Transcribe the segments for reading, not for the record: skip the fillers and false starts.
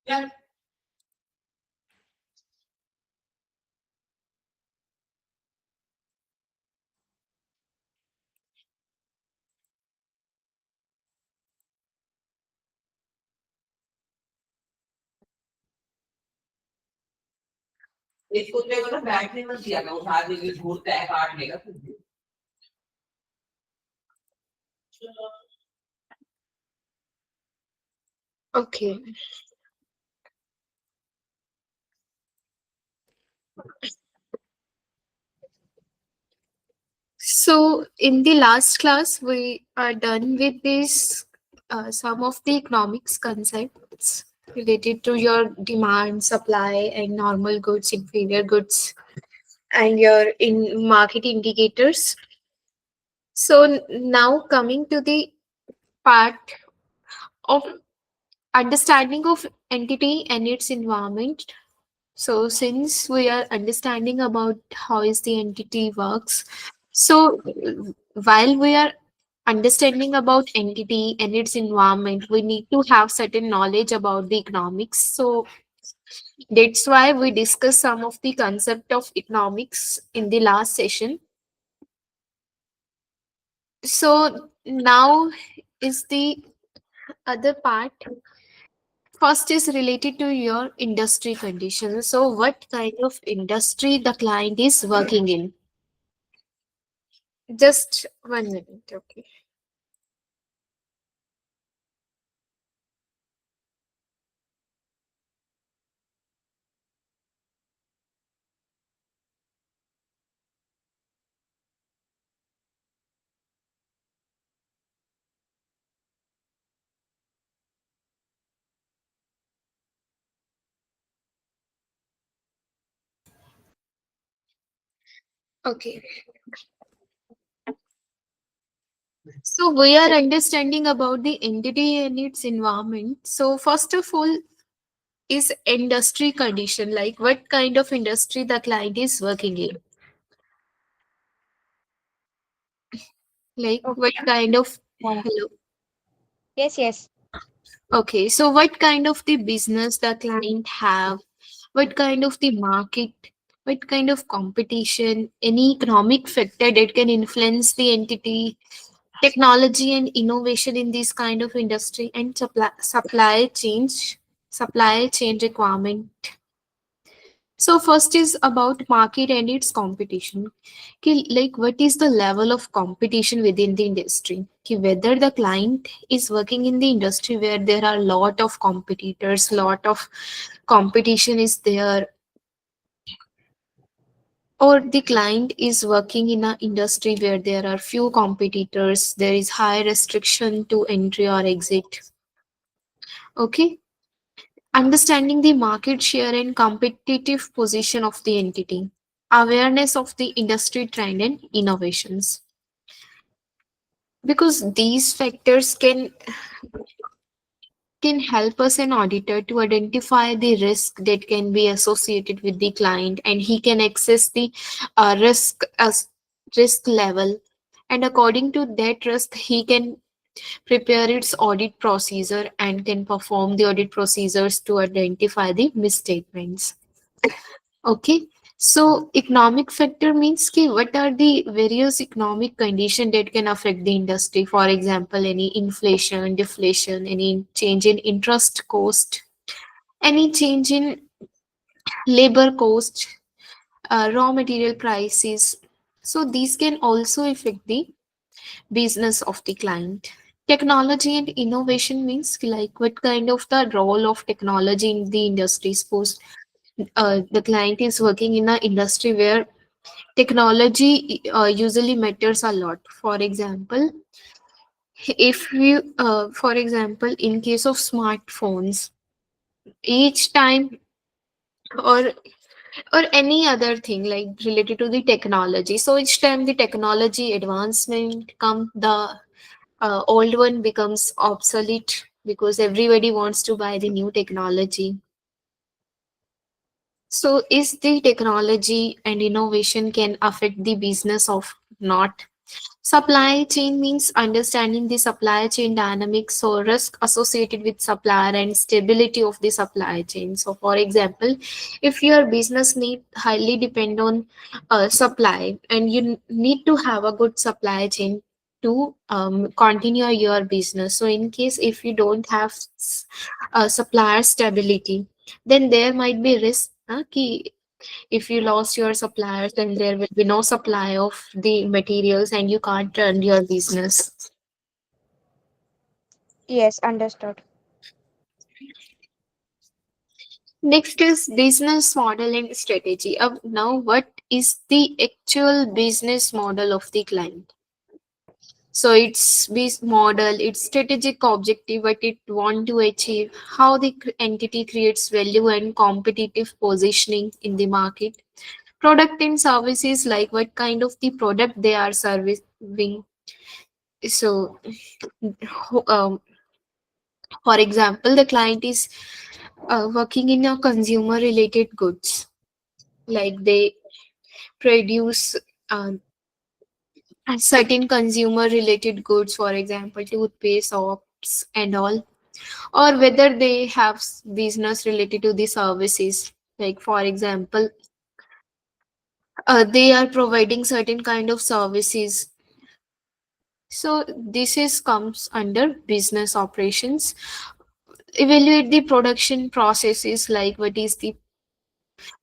Yeah. इसको तेरे को ना बैठने मत दिया करो, उठा देंगे, घूरता है, काट लेगा तुझे। Okay. So in the last class, we are done with this some of the economics concepts related to your demand, supply, and normal goods, inferior goods, and your in market indicators. So now coming to the part of understanding of entity and its environment. So since we are understanding about how is the entity works, so while we are understanding about entity and its environment, we need to have certain knowledge about the economics. So that's why we discussed some of the concept of economics in the last session. So now is the other part. First is related to your industry conditions. So what kind of industry the client is working in? Just 1 minute, okay. Okay. So we are understanding about the entity and its environment. So first of all is industry condition, like what kind of industry the client is working in. Like what Okay. kind of Yeah. hello. Yes, yes. Okay, so what kind of the business the client have, what kind of the market, what kind of competition, any economic factor that can influence the entity, technology and innovation in this kind of industry, and supply chain requirement. So first is about market and its competition. Okay, like what is the level of competition within the industry? Okay, whether the client is working in the industry where there are a lot of competitors, lot of competition is there, or the client is working in an industry where there are few competitors, there is high restriction to entry or exit. Okay, understanding the market share and competitive position of the entity, awareness of the industry trend and innovations, because these factors can help us an auditor to identify the risk that can be associated with the client, and he can access the risk level, and according to that risk he can prepare its audit procedure and can perform the audit procedures to identify the misstatements. Okay. So economic factor means ki what are the various economic condition that can affect the industry. For example, any inflation, deflation, any change in interest cost, any change in labor cost, raw material prices. So these can also affect the business of the client. Technology and innovation means like what kind of the role of technology in the industry. Suppose the client is working in an industry where technology usually matters a lot. For example, if you for example in case of smartphones, each time, or or any other thing like related to the technology, so each time the technology advancement come, the old one becomes obsolete because everybody wants to buy the new technology. So is the technology and innovation can affect the business of not? Supply chain means understanding the supply chain dynamics, so risk associated with supplier and stability of the supply chain. So, for example, if your business need highly depend on supply, and you need to have a good supply chain to continue your business. So, in case if you don't have supplier stability, then there might be risk. Ki if you lost your suppliers, then there will be no supply of the materials and you can't run your business. Yes, understood. Next is business model and strategy. Now, what is the actual business model of the client? So its business model, its strategic objective, what it want to achieve, how the entity creates value and competitive positioning in the market, product and services, like what kind of the product they are serving. So um, for example, the client is working in a consumer related goods, like they produce certain consumer related goods, for example toothpaste, soaps and all, or whether they have business related to the services, like for example they are providing certain kind of services. So this is comes under business operations. Evaluate the production processes, like what is the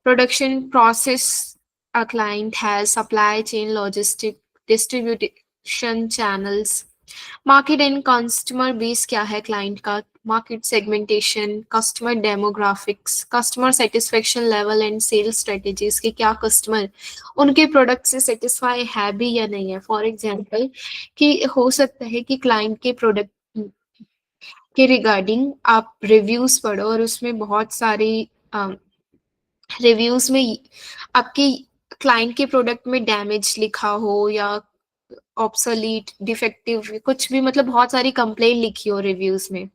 production process a client has, supply chain, logistic, distribution channels, market and customer base क्या है client का, market segmentation, customer demographics, customer satisfaction level and sales strategies कि क्या customer उनके product से satisfy है भी या नहीं है. For example कि हो सकता है कि client के product के रिगार्डिंग आप रिव्यूज पढ़ो और उसमें बहुत सारी रिव्यूज में आपके क्लाइंट के प्रोडक्ट में डैमेज लिखा हो या ऑब्सोलीट डिफेक्टिव कुछ भी, मतलब बहुत सारी कंप्लेन लिखी हो रिव्यूज में.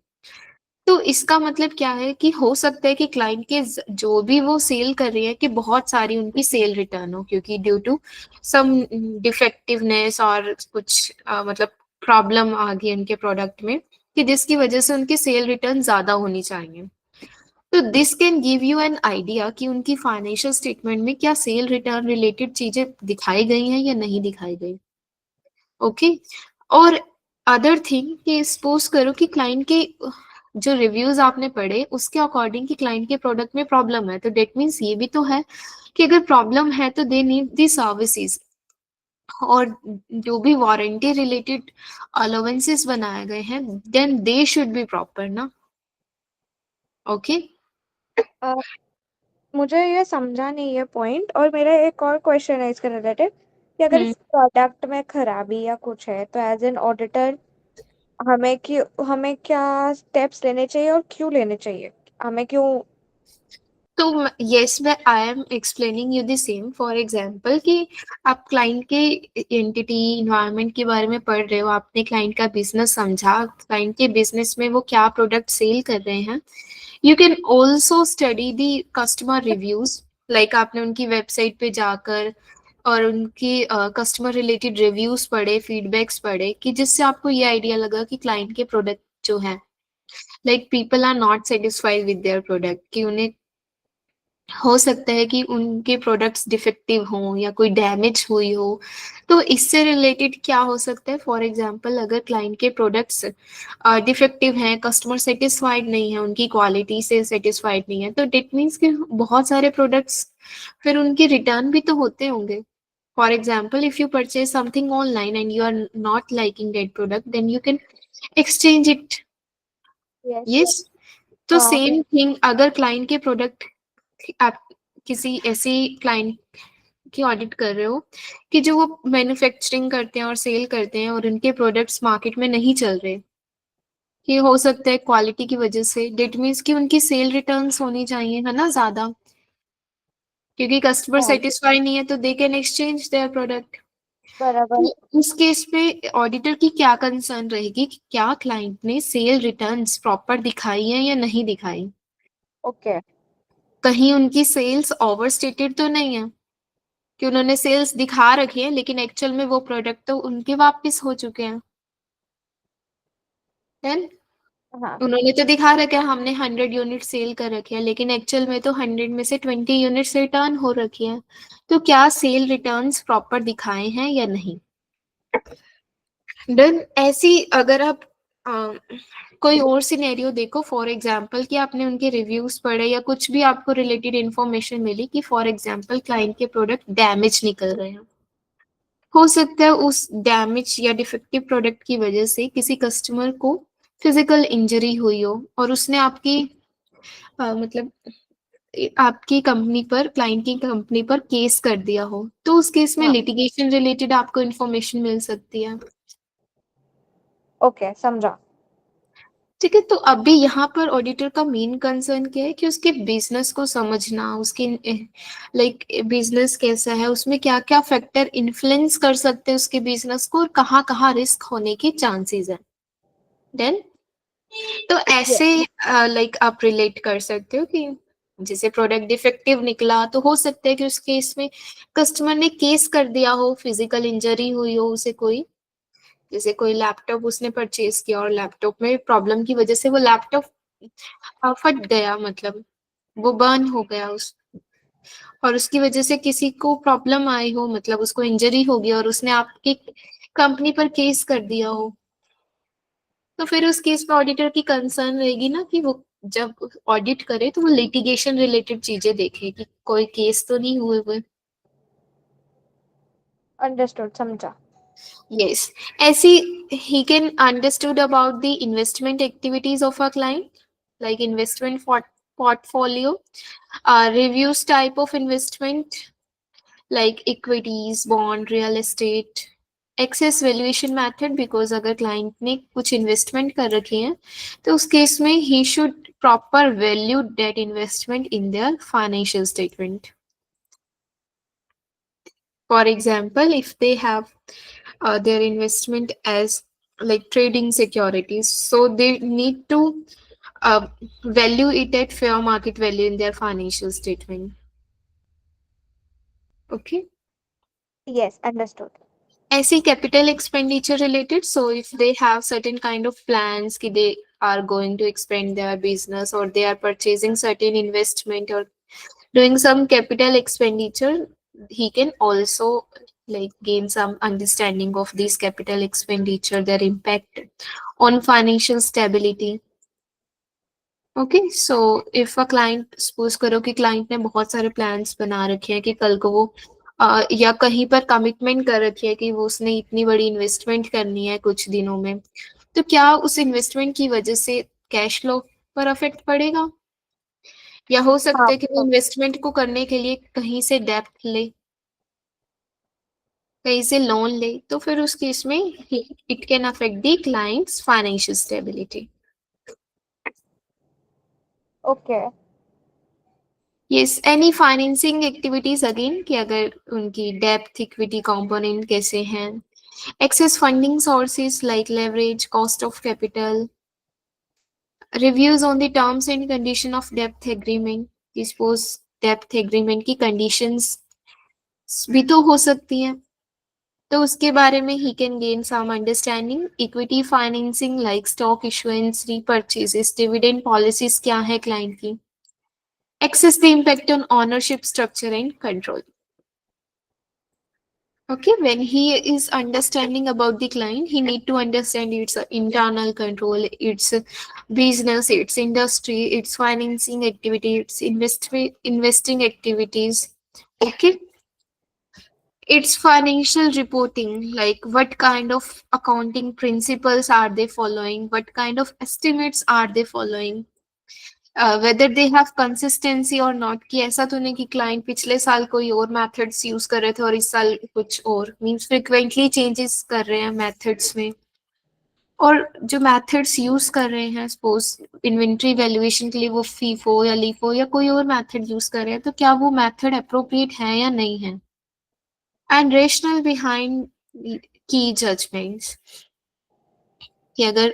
तो इसका मतलब क्या है कि हो सकता है कि क्लाइंट के जो भी वो सेल कर रही है कि बहुत सारी उनकी सेल रिटर्न हो, क्योंकि ड्यू टू सम डिफेक्टिवनेस और कुछ मतलब प्रॉब्लम आ गई उनके प्रोडक्ट में, कि जिसकी वजह से उनकी सेल रिटर्न ज्यादा होनी चाहिए. तो this can give you an idea कि उनकी फाइनेंशियल स्टेटमेंट में क्या सेल रिटर्न रिलेटेड चीजें दिखाई गई हैं या नहीं दिखाई गई. ओके. और अदर थिंग कि सपोज करो कि क्लाइंट के जो रिव्यूज आपने पढ़े उसके अकॉर्डिंग कि क्लाइंट के प्रोडक्ट में प्रॉब्लम है, तो डेट मीन्स ये भी तो है कि अगर प्रॉब्लम है तो दे नीड दी सर्विसेज, और जो भी वारंटी रिलेटेड अलाउंसेस बनाए गए हैं then they should be proper ना. ओके. अ, मुझे ये समझा नहीं ये पॉइंट, और मेरा एक और क्वेश्चन है इसके रिलेटेड कि अगर इस प्रोडक्ट में खराबी या कुछ है तो एज एन ऑडिटर हमें क्या स्टेप्स लेने चाहिए और क्यों लेने चाहिए, हमें क्यों? तो यस, मैं I am explaining you the same. For example कि आप क्लाइंट के एंटिटी इन्वायरमेंट के बारे में पढ़ रहे हो, आपने क्लाइंट का बिजनेस समझा, क्लाइंट के बिजनेस में वो क्या प्रोडक्ट सेल कर रहे हैं. You can also study the customer reviews, like आपने उनकी वेबसाइट पे जाकर और उनकी कस्टमर रिलेटेड रिव्यूज पढ़े, फीडबैक्स पढ़े, कि जिससे आपको ये आइडिया लगा कि क्लाइंट के प्रोडक्ट जो है, like people are not satisfied with their product, कि उन्हें हो सकता है कि उनके प्रोडक्ट्स डिफेक्टिव हों या कोई डैमेज हुई हो. तो इससे रिलेटेड क्या हो सकता है, फॉर एग्जांपल अगर क्लाइंट के प्रोडक्ट्स डिफेक्टिव हैं, कस्टमर सेटिस्फाइड नहीं है, उनकी क्वालिटी से सेटिस्फाइड नहीं है, तो डेट मीन्स कि बहुत सारे प्रोडक्ट्स फिर उनके रिटर्न भी तो होते होंगे. For example if you purchase something online and you are not liking that product, then you can exchange it. Yes. Yes. तो हाँ। सेम थिंग अगर क्लाइंट के प्रोडक्ट आप किसी ऐसे क्लाइंट की ऑडिट कर रहे हो कि जो वो मैन्युफैक्चरिंग करते हैं और सेल करते हैं और उनके प्रोडक्ट्स मार्केट में नहीं चल रहे, कि हो सकता है क्वालिटी की वजह से, डेट मीन्स कि उनकी सेल रिटर्न्स होनी चाहिए है ना ज्यादा, क्योंकि कस्टमर हाँ, सेटिस्फाई नहीं है तो they can exchange their product. बराबर। तो उस केस पे ऑडिटर की क्या कंसर्न रहेगी कि क्या क्लाइंट ने सेल रिटर्न्स प्रॉपर दिखाई है या नहीं दिखाई, ओके। कहीं उनकी सेल्स ओवरस्टेटेड तो नहीं है. कि उन्होंने सेल्स दिखा रखी है लेकिन एक्चुअल में वो प्रोडक्ट तो उनके वापस हो चुके हैं। देन हाँ उन्होंने तो दिखा रखा है हमने 100 यूनिट सेल कर रखे हैं लेकिन एक्चुअल में तो 100 में से 20 यूनिट्स रिटर्न हो रखी है। तो क्या सेल रिटर्न्स प्रॉपर दिखाए हैं या नहीं। देन ऐसी अगर आप कोई और सिनेरियो देखो, फॉर एग्जांपल कि आपने उनके रिव्यूज पढ़े या कुछ भी आपको रिलेटेड इंफॉर्मेशन मिली कि फॉर एग्जांपल क्लाइंट के प्रोडक्ट डैमेज निकल रहे हैं। हो सकता है उस डैमेज या डिफेक्टिव प्रोडक्ट की वजह से किसी कस्टमर को फिजिकल इंजरी हुई हो और उसने आपकी मतलब आपकी कंपनी पर, क्लाइंट की कंपनी पर केस कर दिया हो, तो उस केस में हाँ लिटिगेशन रिलेटेड आपको इंफॉर्मेशन मिल सकती है। ओके समझा। ठीक है, तो अभी यहाँ पर ऑडिटर का मेन कंसर्न क्या है कि उसके बिजनेस को समझना, उसके लाइक बिजनेस कैसा है, उसमें क्या क्या फैक्टर इन्फ्लुएंस कर सकते हैं उसके बिजनेस को और कहाँ कहाँ रिस्क होने के चांसेस हैं। देन तो Yes. ऐसे लाइक आप रिलेट कर सकते हो कि जैसे प्रोडक्ट डिफेक्टिव निकला तो हो सकता है कि उस केस में कस्टमर ने केस कर दिया हो, फिजिकल इंजरी हुई हो उसे कोई, जैसे कोई लैपटॉप उसने परचेज किया और लैपटॉप में प्रॉब्लम की वजह से वो लैपटॉप फट गया, मतलब वो बर्न हो गया उस, और उसकी वजह से किसी को प्रॉब्लम आई हो, मतलब उसको इंजरी हो गई और उसने आपकी कंपनी पर केस कर दिया हो, तो फिर उस केस में ऑडिटर की कंसर्न रहेगी ना कि वो जब ऑडिट करे तो वो लिटिगेशन रिलेटेड चीजें देखे कि कोई केस तो नहीं हुए हुए। अंडरस्टूड समझा। Yes, ऐसी he can understood about the investment activities of a client, like investment portfolio, reviews type of investment like equities, bond, real estate, excess valuation method, because अगर client ने कुछ investment कर रखे हैं तो उस केस में he should proper value that investment in their financial statement. For example, if they have their investment as like trading securities, so they need to uh, value it at fair market value in their financial statement. Okay. Yes, understood. ऐसी capital expenditure related, so if they have certain kind of plans कि they are going to expand their business or they are purchasing certain investment or doing some capital expenditure, he can also like gain some understanding of these capital expenditure, their impact on financial stability. Okay, so if a client, suppose करो कि client ने बहुत सारे plans बना रखे हैं कि कल को वो या कहीं पर कमिटमेंट कर रखी है कि वो उसने इतनी बड़ी इन्वेस्टमेंट करनी है कुछ दिनों में, तो क्या उस इन्वेस्टमेंट की वजह से कैश फ्लो पर अफेक्ट पड़ेगा, या हो सकता हाँ है कि वो इन्वेस्टमेंट को करने के लिए कहीं से डेप्ट ले, कहीं से लोन ले, तो फिर उस केस में it can affect the clients financial stability. Okay. Yes, any financing activities again कि अगर उनकी डेप्थ इक्विटी कंपोनेंट कैसे हैं, access funding sources like leverage, cost of capital, reviews on the terms and condition of depth agreement, suppose depth agreement की conditions भी तो हो सकती हैं, तो उसके बारे में he can gain some understanding. Equity financing like stock issuance, रीपर्चेजेस, dividend policies क्या है क्लाइंट की, access the impact on ownership structure and control. Okay, when he is understanding about the client, he need to understand its internal control, its business, its industry, its financing activity, its investing activities. Okay, its financial reporting, like what kind of accounting principles are they following, what kind of estimates are they following, whether they have consistency or not, कि ऐसा तो नहीं कि client पिछले साल कोई और methods use कर रहे थे और इस साल कुछ और, मींस फ्रिक्वेंटली चेंजेस कर रहे हैं मेथड्स में, और जो मेथड्स यूज कर रहे हैं सपोज इन्वेंट्री वैल्यूएशन के लिए वो फीफो या लीफो या कोई और मेथड यूज कर रहे हैं, तो क्या वो मेथड अप्रोप्रिएट है या नहीं है, एंड रेशनल बिहाइंड की जजमेंट्स, कि अगर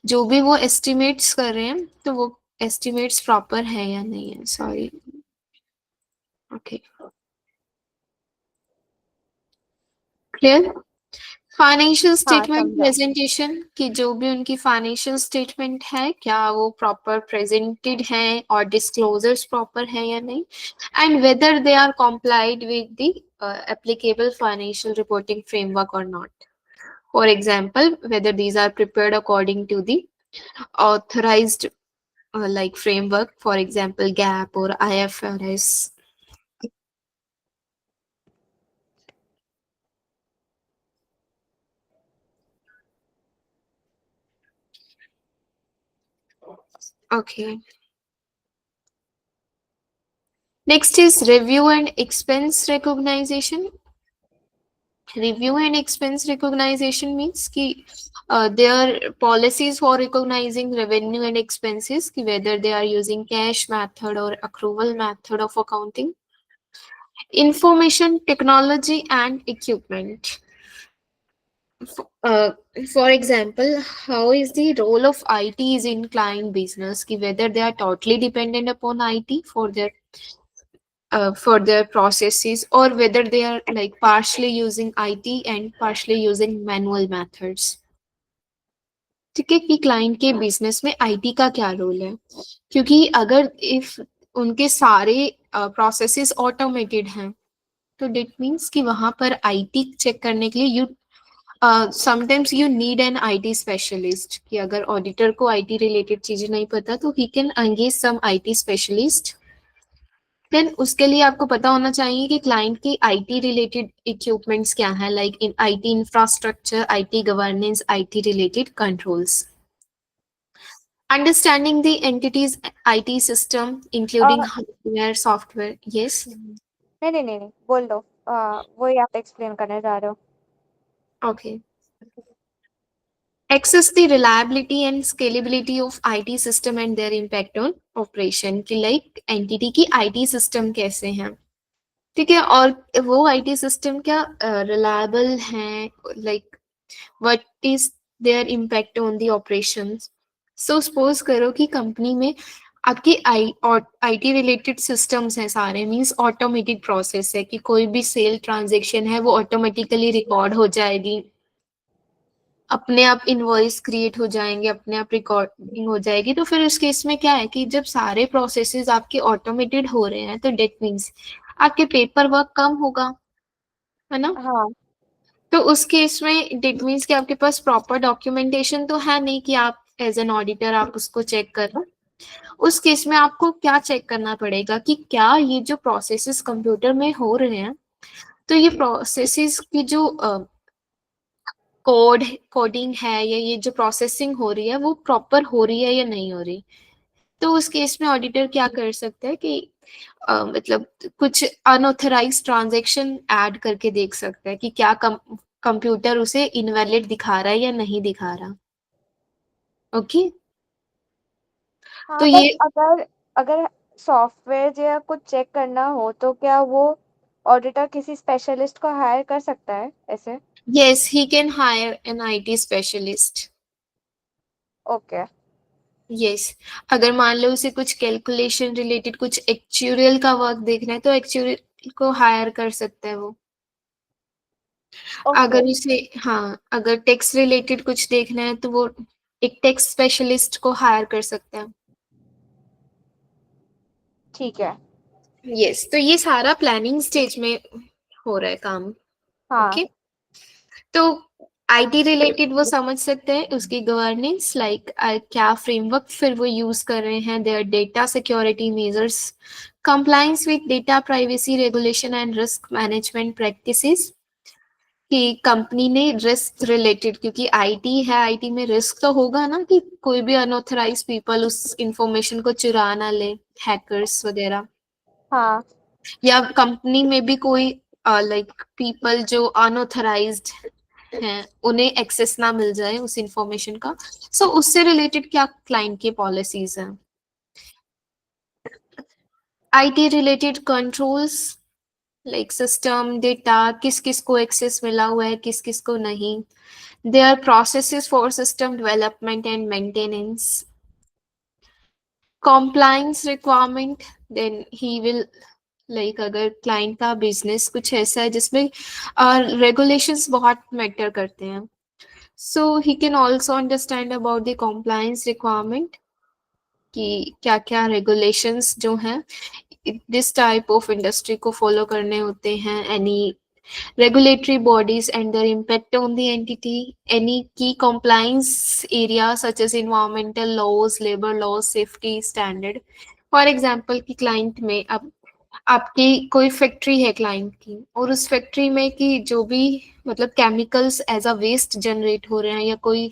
जो भी वो एस्टिमेट्स कर रहे हैं तो वो एस्टिमेट्स प्रॉपर है या नहीं है। Sorry, okay, clear? फाइनेंशियल हाँ स्टेटमेंट समझा। प्रेजेंटेशन कि जो भी उनकी फाइनेंशियल स्टेटमेंट है क्या वो प्रॉपर प्रेजेंटेड है और डिस्क्लोजर्स प्रॉपर है या नहीं, and whether they are complied with the applicable financial reporting framework or not. For example, whether these are prepared according to the authorized like framework, for example GAAP or IFRS. Okay. Next is review and expense recognition. Review and expense recognition means कि their policies for recognizing revenue and expenses, कि whether they are using cash method or accrual method of accounting. Information technology and equipment. Uh, for example, how is the role of IT is in client business, कि whether they are totally dependent upon IT for their processes, or whether they are like partially using IT and partially using manual methods. ठीक है कि client के business में IT का क्या role है, क्योंकि अगर इफ उनके सारे प्रोसेसेस ऑटोमेटेड हैं तो डेट मीन्स कि वहां पर आईटी चेक करने के लिए you sometimes you need an IT specialist, कि अगर ऑडिटर को आईटी रिलेटेड चीजें नहीं पता तो ही can engage some IT specialist. Then उसके लिए आपको पता होना चाहिए कि क्लाइंट की आईटी रिलेटेड इक्विपमेंट्स क्या हैं, like in IT infrastructure, IT governance, IT related controls. Understanding the entities IT system including hardware software. Yes, नहीं बोल दो। वही आप एक्सप्लेन करने जा रहे हो। Okay. Access the reliability and scalability of IT system and their impact on operation, कि like entity की IT system कैसे हैं, ठीक है, और वो IT system क्या reliable हैं, like what is their impact on the operations. So suppose करो कि कंपनी में आपकी IT रिलेटेड सिस्टम्स हैं सारे, मीन्स ऑटोमेटेड प्रोसेस है कि कोई भी सेल ट्रांजेक्शन है वो ऑटोमेटिकली रिकॉर्ड हो जाएगी, अपने आप इनवॉइस क्रिएट हो जाएंगे, अपने आप रिकॉर्डिंग हो जाएगी। तो फिर उस केस में क्या है कि जब सारे प्रोसेसेस आपके ऑटोमेटेड हो रहे हैं तो डेट मीन्स आपके पेपर वर्क कम होगा, है ना। हाँ तो उस केस में डेट मीन्स कि आपके पास प्रॉपर डॉक्यूमेंटेशन तो है नहीं कि आप एज एन ऑडिटर आप उसको चेक करो। उस केस में आपको क्या चेक करना पड़ेगा कि क्या ये जो प्रोसेसेस कंप्यूटर में हो रहे हैं तो ये प्रोसेसेस की जो कोडिंग है या ये जो प्रोसेसिंग हो रही है वो प्रॉपर हो रही है या नहीं हो रही। तो उस केस में ऑडिटर क्या कर सकता है कि मतलब कुछ अनऑथराइज ट्रांजैक्शन ऐड करके देख सकता है कि क्या कंप्यूटर उसे इनवैलिड दिखा रहा है या नहीं दिखा रहा। ओके, हाँ, तो बट ये अगर अगर सॉफ्टवेयर या कुछ चेक करना हो तो क्या वो ऑडिटर किसी स्पेशलिस्ट को हायर कर सकता है ऐसे? Yes, he can hire an IT specialist. Okay. Yes, अगर मान लो उसे कुछ कैलकुलेशन रिलेटेड कुछ एक्चुरियल का वर्क देखना है तो एक्चुरियल को हायर कर सकता है वो। ओके अगर उसे हाँ अगर टेक्स्ट रिलेटेड कुछ देखना है तो वो एक टेक्स्ट स्पेशलिस्ट को हायर कर सकता है। ठीक है। यस, तो ये सारा प्लानिंग स्टेज में हो रहा है काम। हाँ ओके, तो आईटी रिलेटेड वो समझ सकते हैं उसकी गवर्नेंस, लाइक क्या फ्रेमवर्क फिर वो यूज कर रहे हैं, there data security measures, compliance with data privacy regulation and risk management practices, कि कंपनी ने रिस्क रिलेटेड, क्योंकि आईटी है, आईटी में रिस्क तो होगा ना कि कोई भी अनऑथराइज पीपल उस इंफॉर्मेशन को चुरा ना ले, हैकर्स वगैरह, हाँ या कंपनी में भी कोई लाइक पीपल जो अनऑथराइज्ड हैं उन्हें एक्सेस ना मिल जाए उस इंफॉर्मेशन का। सो उससे रिलेटेड क्या क्लाइंट की पॉलिसीज हैं। IT related controls like system data किस किस को एक्सेस मिला हुआ है किस किस को नहीं, there processes for system development and maintenance, compliance requirement, then he will like अगर क्लाइंट का बिजनेस कुछ ऐसा है जिसमें रेगुलेशंस बहुत मैटर करते हैं, so he can also understand about the compliance requirement कि क्या क्या रेगुलेशंस जो हैं दिस टाइप ऑफ इंडस्ट्री को फॉलो करने होते हैं, any regulatory bodies and their impact on the entity, any key compliance areas such as environmental laws, labor laws, safety standard. For example कि client में अब आपकी कोई फैक्ट्री है क्लाइंट की, और उस फैक्ट्री में कि जो भी मतलब chemicals as a waste generate हो रहे हैं या कोई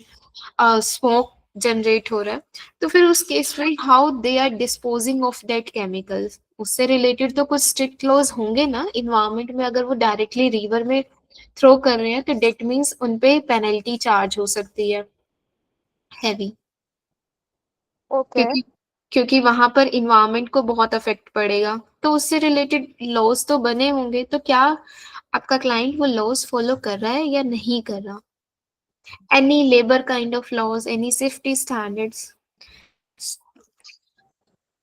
स्मोक जनरेट हो रहा है, तो फिर उस केस में how they are disposing of that chemicals, उससे रिलेटेड तो कुछ स्ट्रिक्ट लॉज होंगे ना इन्वायरमेंट में। अगर वो डायरेक्टली रिवर में थ्रो कर रहे हैं तो डेट मीन्स उनपे पेनल्टी चार्ज हो सकती है हैवी, ओके। क्योंकि क्योंकि वहां पर इन्वायरमेंट को बहुत अफेक्ट पड़ेगा, तो उससे रिलेटेड लॉज तो बने होंगे। तो क्या आपका क्लाइंट वो लॉज फॉलो कर रहा है या नहीं कर रहा, any labour kind of laws, any safety standards.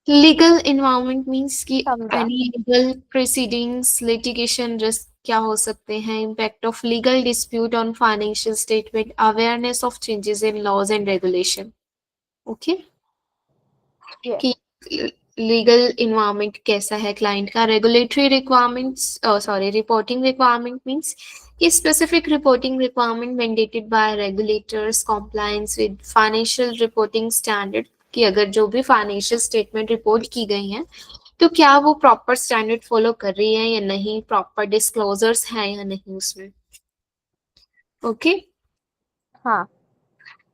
Legal environment means कि समझा। Any legal proceedings, litigation risk क्या हो सकते हैं, impact of legal dispute on financial statement, awareness of changes in laws and regulation. Okay, yes. कि legal environment कैसा है client का, regulatory requirements, sorry reporting requirement means कि specific reporting requirement mandated by regulators, compliance with financial reporting standard, कि अगर जो भी financial statement report की गई हैं तो क्या वो प्रॉपर स्टैंडर्ड फॉलो कर रही है या नहीं, प्रॉपर डिस्क्लोजर्स हैं या नहीं उसमें। ओके, हाँ।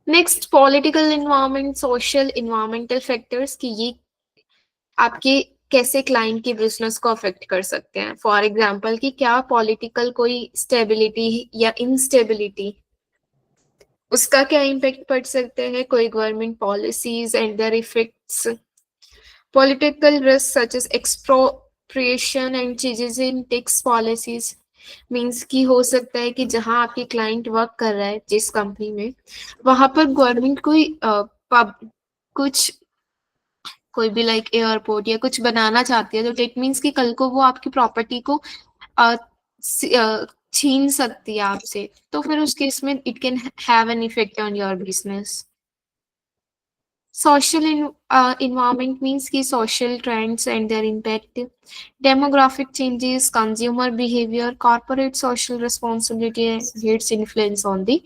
Next political environment, social environmental factors, कि ये आपके कैसे क्लाइंट के बिजनेस को अफेक्ट कर सकते हैं। फॉर एग्जांपल कि क्या पॉलिटिकल कोई स्टेबिलिटी या इंस्टेबिलिटी, उसका क्या इम्पैक्ट पड़ सकते हैं, कोई government policies and their effects, political risk such as expropriation and changes in tax policies, means कि हो सकता है कि जहां आपकी क्लाइंट वर्क कर रहा है जिस कंपनी में, वहां पर गवर्नमेंट कोई कुछ कोई भी लाइक एयरपोर्ट या कुछ बनाना चाहती है, तो इट मीन्स कि कल को वो आपकी प्रॉपर्टी को अ, छीन सकती है आपसे, तो फिर उस केस में it can have an effect on your business. Social environment means कि social trends and their impact, demographic changes, consumer behavior, corporate social responsibility and its influence on the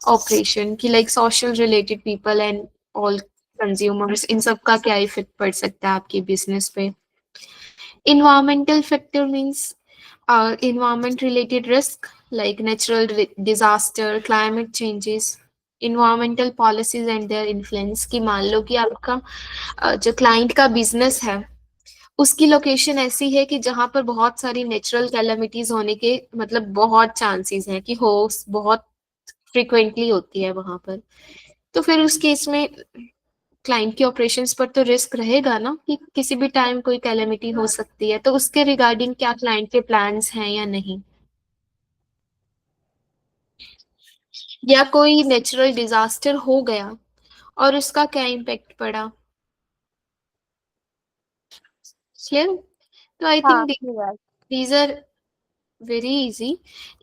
operation, कि like social related people and all consumers, इन सब का क्या effect पड़ सकता है आपके business पे। Environmental factor means environment related risk like natural disaster, climate changes, environmental policies and their influence, कि मान लो कि आपका जो क्लाइंट का बिजनेस है उसकी लोकेशन ऐसी है कि जहां पर बहुत सारी नेचुरल कैलेमिटीज होने के मतलब बहुत चांसेस हैं कि हो, बहुत फ्रिक्वेंटली होती है वहां पर, तो फिर उस केस में क्लाइंट के ऑपरेशंस पर तो रिस्क रहेगा ना कि किसी भी टाइम कोई कैलेमिटी हो सकती है, तो उसके रिगार्डिंग क्या क्लाइंट के प्लान्स हैं या नहीं, या कोई नेचुरल डिजास्टर हो गया और उसका क्या इम्पैक्ट पड़ा। क्लियर, तो आई हाँ think clear. These are very easy.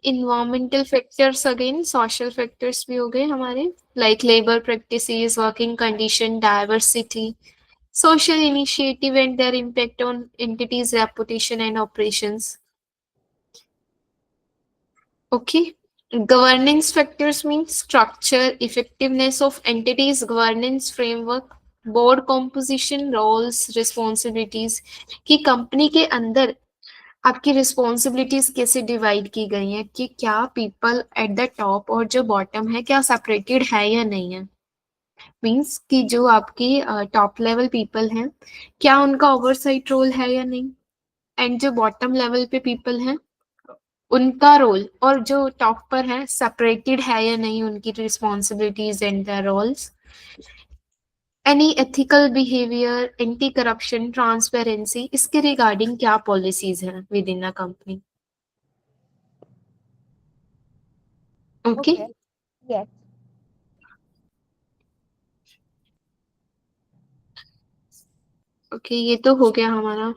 Environmental factors again social factors भी हो गए हमारे, like labour practices, working condition, diversity, social initiative and their impact on entities reputation and operations. Okay, governance factors mean structure, effectiveness of entities, governance framework, board composition, roles, responsibilities, कि company के अंदर आपकी responsibilities कैसे divide की गई हैं, कि क्या पीपल एट द टॉप और जो बॉटम है क्या सेपरेटेड है या नहीं है, मीन्स कि जो आपकी टॉप लेवल पीपल हैं क्या उनका ओवरसाइट रोल है या नहीं, एंड जो बॉटम लेवल पे पीपल हैं उनका रोल और जो टॉप पर है सेपरेटेड है या नहीं उनकी responsibilities and the roles, any ethical behaviour, anti corruption, transparency, इसके रिगार्डिंग क्या पॉलिसीज हैं within a company. Okay, okay. Yes. Okay, ये तो हो गया हमारा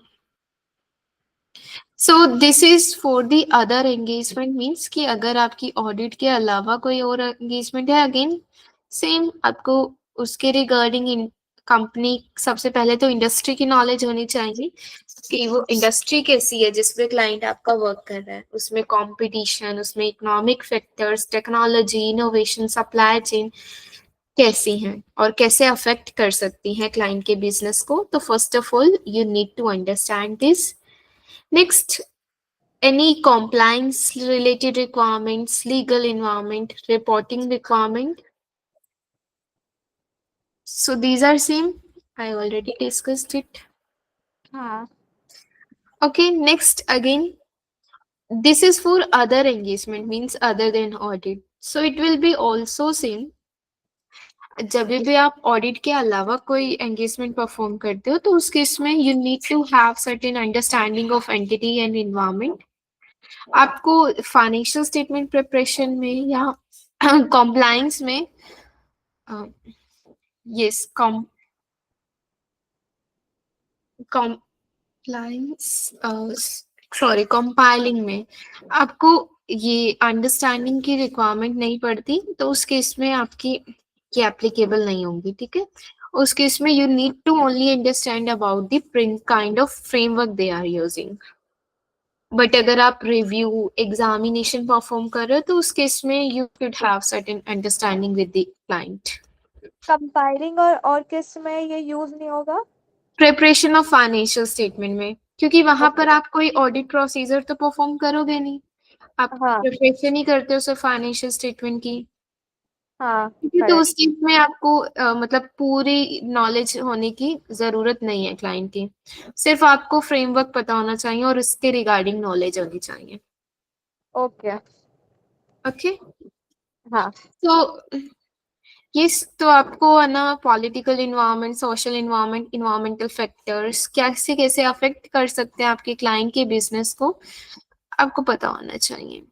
so this is for the other engagement, means कि अगर आपकी ऑडिट के अलावा कोई और एंगेजमेंट है, अगेन सेम आपको उसके रिगार्डिंग कंपनी, सबसे पहले तो इंडस्ट्री की नॉलेज होनी चाहिए कि वो इंडस्ट्री कैसी है जिसमें क्लाइंट आपका वर्क कर रहा है, उसमें कंपटीशन, उसमें economic factors, technology, innovation, supply chain कैसी हैं और कैसे अफेक्ट कर सकती हैं क्लाइंट के बिजनेस को। तो first of all you need to understand this. Next, any compliance related requirements, legal environment, reporting requirement. So these are same. I already discussed it. हाँ Okay, next again, this is for other engagement, means other than audit. So it will be also same. जब भी आप audit के अलावा कोई engagement perform करते हो तो उस केस में you need to have certain understanding of entity and environment. आपको फाइनेंशियल स्टेटमेंट प्रिपरेशन में या कॉम्प्लायंस में यस कॉम्प्लायंस सॉरी कंपाइलिंग में आपको ये अंडरस्टैंडिंग की रिक्वायरमेंट नहीं पड़ती, तो उस केस में आपकी ये एप्लीकेबल नहीं होंगी, ठीक है। उस केस में you need to only understand about the kind of framework they are using. But अगर आप रिव्यू एग्जामिनेशन परफॉर्म कर रहे हो तो उस केस में you should have certain understanding with the client. Compiling और किस में ये यूज नहीं होगा? प्रिपरेशन ऑफ फाइनेंशियल स्टेटमेंट में, क्योंकि वहां पर आप कोई ऑडिट प्रोसीजर तो परफॉर्म करोगे नहीं, आप हाँ प्रिपरेशन ही करते हो सिर्फ फाइनेंशियल स्टेटमेंट की। हाँ ठीक है, तो करेक्ट। उस केस में आपको मतलब पूरी नॉलेज होने की जरूरत नहीं है क्लाइंट की, सिर्फ आपको फ्रेमवर्क पता होना चाहिए और उसके रिगार्डिंग नॉलेज होनी चाहिए। ओके ओके, हाँ तो यस, तो आपको है ना political environment, social environment, environmental factors कैसे कैसे अफेक्ट कर सकते हैं आपके क्लाइंट के बिजनेस को, आपको पता होना चाहिए।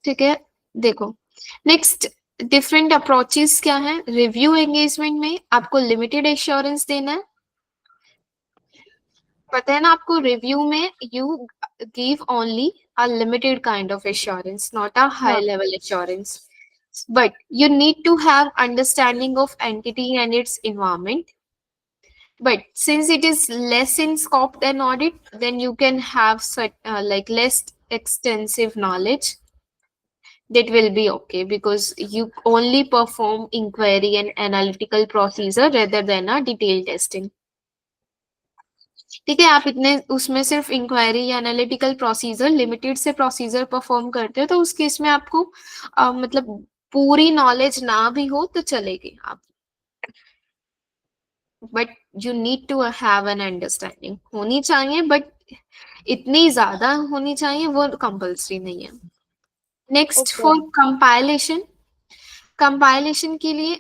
ठीक है, देखो नेक्स्ट डिफरेंट अप्रोचेस क्या है। रिव्यू एंगेजमेंट में आपको लिमिटेड एश्योरेंस देना है, पता है ना आपको। रिव्यू में you give only a limited kind of assurance, not a high हाँ level assurance, but you need to have understanding of entity and its environment. But since it is less in scope than audit, then you can have like less extensive knowledge. That will be okay because you only perform inquiry and analytical procedure rather than a detailed testing. ठीक है, आप इतने उसमें सिर्फ inquiry या analytical procedure, limited से procedure perform करते हो, तो उस केस में आपको मतलब पूरी नॉलेज ना भी हो तो चलेगी आप, but you need to have an understanding होनी चाहिए, बट इतनी ज्यादा होनी चाहिए वो कंपल्सरी नहीं है। Next okay for compilation, compilation के लिए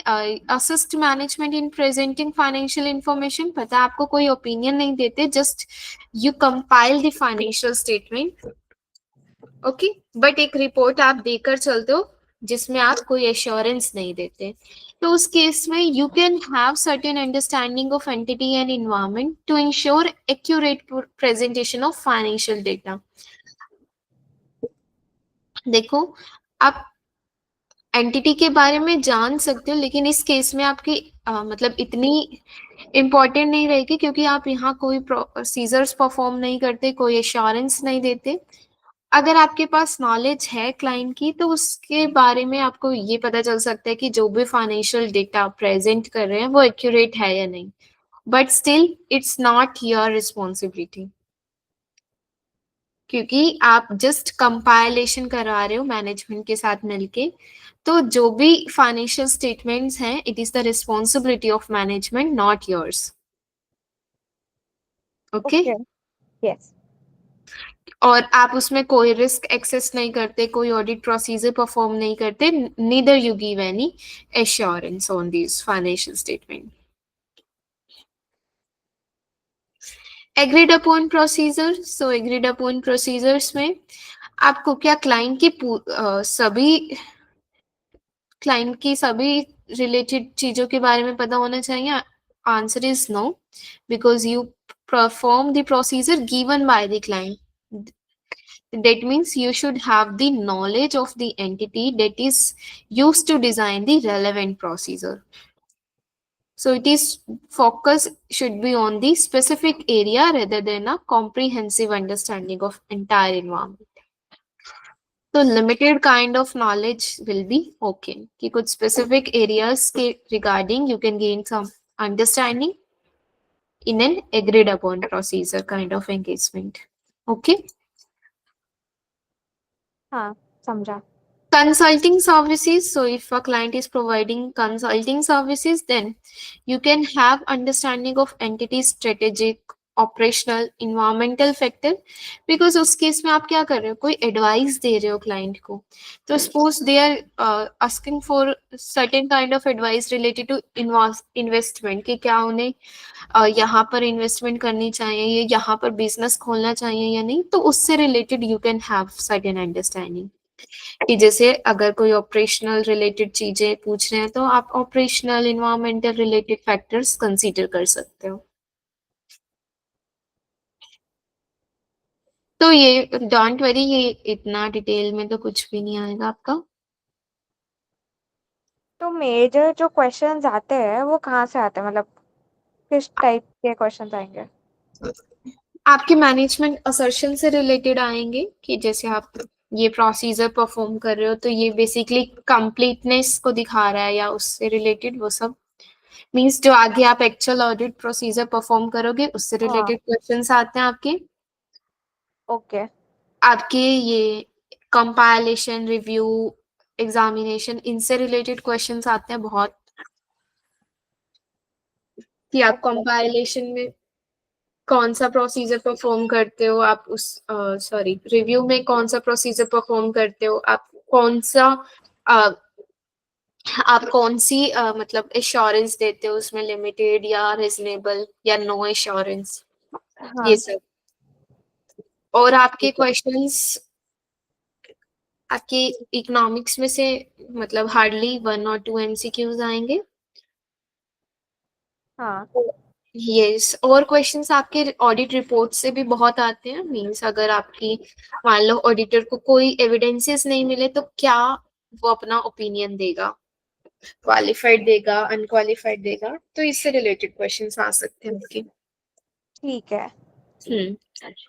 असिस्ट मैनेजमेंट इन प्रेजेंटिंग फाइनेंशियल इंफॉर्मेशन, पता है आपको कोई ओपिनियन नहीं देते, just you compile the financial statement, okay, but एक रिपोर्ट आप देकर चलते हो जिसमें आप कोई एश्योरेंस नहीं देते, तो उस केस में you can have certain understanding of entity and environment to ensure accurate presentation of financial data. देखो, आप एंटिटी के बारे में जान सकते हो, लेकिन इस केस में आपकी मतलब इतनी इम्पोर्टेंट नहीं रहेगी क्योंकि आप यहाँ कोई प्रोसीजर्स परफॉर्म नहीं करते, कोई एश्योरेंस नहीं देते। अगर आपके पास नॉलेज है क्लाइंट की तो उसके बारे में आपको ये पता चल सकता है कि जो भी फाइनेंशियल डेटा प्रेजेंट कर रहे हैं वो एक्यूरेट है या नहीं, but still it's not your responsibility, क्योंकि आप जस्ट कंपाइलेशन करा रहे हो मैनेजमेंट के साथ मिलके। तो जो भी फाइनेंशियल स्टेटमेंट्स हैं, it is the responsibility of management, not yours. Okay, okay yes और आप उसमें कोई रिस्क एक्सेस नहीं करते, कोई ऑडिट प्रोसीजर परफॉर्म नहीं करते, neither you give any assurance on this financial statement. Agreed upon procedure, so agreed upon procedures में आपको क्या क्लाइंट की सभी रिलेटेड चीजों के बारे में पता होना चाहिए? Answer is no, because you perform the procedure given by the client. That means you should have the knowledge of the entity that is used to design the relevant procedure. So it is focus should be on the specific area rather than a comprehensive understanding of entire environment. तो limited kind of knowledge will be okay कि कुछ specific areas के regarding you can gain some understanding in an agreed upon procedure kind of engagement. Okay. हाँ, समझा. Consulting services. So if a client is providing consulting services, then you can have understanding of entity's strategic, operational, environmental factor. Because उस case में आप क्या कर रहे हो, कोई एडवाइस दे रहे हो क्लाइंट को, तो suppose they are asking for certain kind of advice related to investment कि क्या उन्हें यहाँ पर इन्वेस्टमेंट करनी चाहिए या यहाँ पर बिजनेस खोलना चाहिए या नहीं, तो उससे related you can have certain understanding कि जैसे अगर कोई ऑपरेशनल रिलेटेड चीजें पूछ रहे हैं तो आप operational environmental related factors consider कर सकते हो. तो ये डोंट वरी, ये इतना डिटेल में तो कुछ भी नहीं आएगा आपका. तो मेजर जो क्वेश्चंस आते हैं वो कहाँ से आते हैं, मतलब किस टाइप के क्वेश्चंस आएंगे? आपके मैनेजमेंट असर्शन से रिलेटेड आएंगे कि जैसे आप ये प्रोसीजर परफॉर्म कर रहे हो तो ये बेसिकली कंप्लीटनेस को दिखा रहा है या उससे रिलेटेड वो सब मींस जो आगे आप एक्चुअल ऑडिट प्रोसीजर परफॉर्म करोगे उससे रिलेटेड क्वेश्चंस आते हैं आपके. ओके. आपके ये कंपाइलेशन, रिव्यू, एग्जामिनेशन, इनसे रिलेटेड क्वेश्चंस आते हैं बहुत कि आप कंपाइलेशन में कौन सा प्रोसीजर परफॉर्म करते हो, आप उस सॉरी रिव्यू में कौन सा प्रोसीजर परफॉर्म करते हो, आप कौन सा आप कौन सी मतलब एश्योरेंस देते हो उसमें, लिमिटेड या रीजनेबल या नो एश्योरेंस, ये सब. और आपके क्वेश्चंस आपके इकोनॉमिक्स में से मतलब हार्डली 1 और 2 एमसीक्यूज आएंगे. हाँ. यस. और क्वेश्चंस आपके ऑडिट रिपोर्ट से भी बहुत आते हैं. मींस अगर आपकी मान लो ऑडिटर को कोई एविडेंसेस नहीं मिले तो क्या वो अपना ओपिनियन देगा, क्वालिफाइड देगा, अनक्वालिफाइड देगा, तो इससे रिलेटेड क्वेश्चंस आ सकते हैं आपके. ठीक है.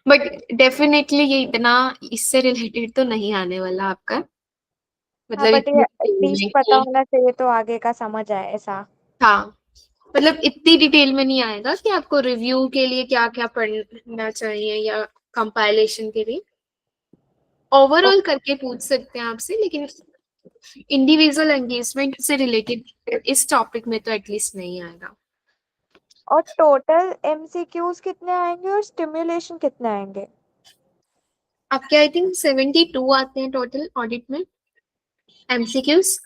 बट डेफिनेटली ये इतना इससे रिलेटेड तो नहीं आने वाला आपका. हाँ, बट ये एटलीस्ट पता होना चाहिए तो आगे का समझ आए ऐसा. हाँ, मतलब इतनी डिटेल में नहीं आएगा कि आपको रिव्यू के लिए क्या क्या पढ़ना चाहिए या कंपाइलेशन के लिए. ओवरऑल करके पूछ सकते हैं आपसे, लेकिन इंडिविजुअल एंगेजमेंट से रिलेटेड इस टॉपिक में तो एटलीस्ट नहीं आएगा. और टोटल एमसीक्यूज कितने आएंगे और स्टिमुलेशन कितने आएंगे? आपके आई थिंक 72 आते हैं टोटल ऑडिट में एमसीक्यूज,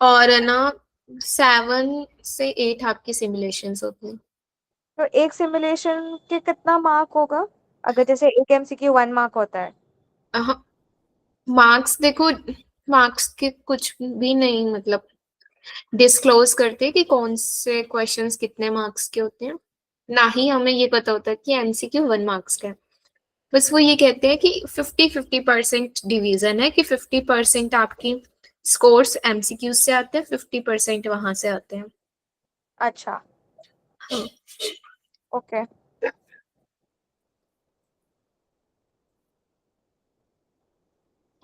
और है ना 7 से 8 आपकी सिमुलेशंस होते हैं. तो एक सिमुलेशन के कितना मार्क होगा? अगर जैसे एक एमसीक्यू 1 मार्क होता है. मार्क्स देखो, मार्क्स के कुछ भी नहीं मतलब डिस्क्लोज करते कि कौन से क्वेश्चंस कितने मार्क्स के होते हैं, ना ही हमें ये पता होता कि एमसीक्यू 1 मार्क्स का है. बस वो ये कहते हैं कि 50-50% डिवीजन है कि 50% आपकी स्कोर्स एमसीक्यू से आते हैं, 50% वहां से आते हैं. अच्छा. ओके.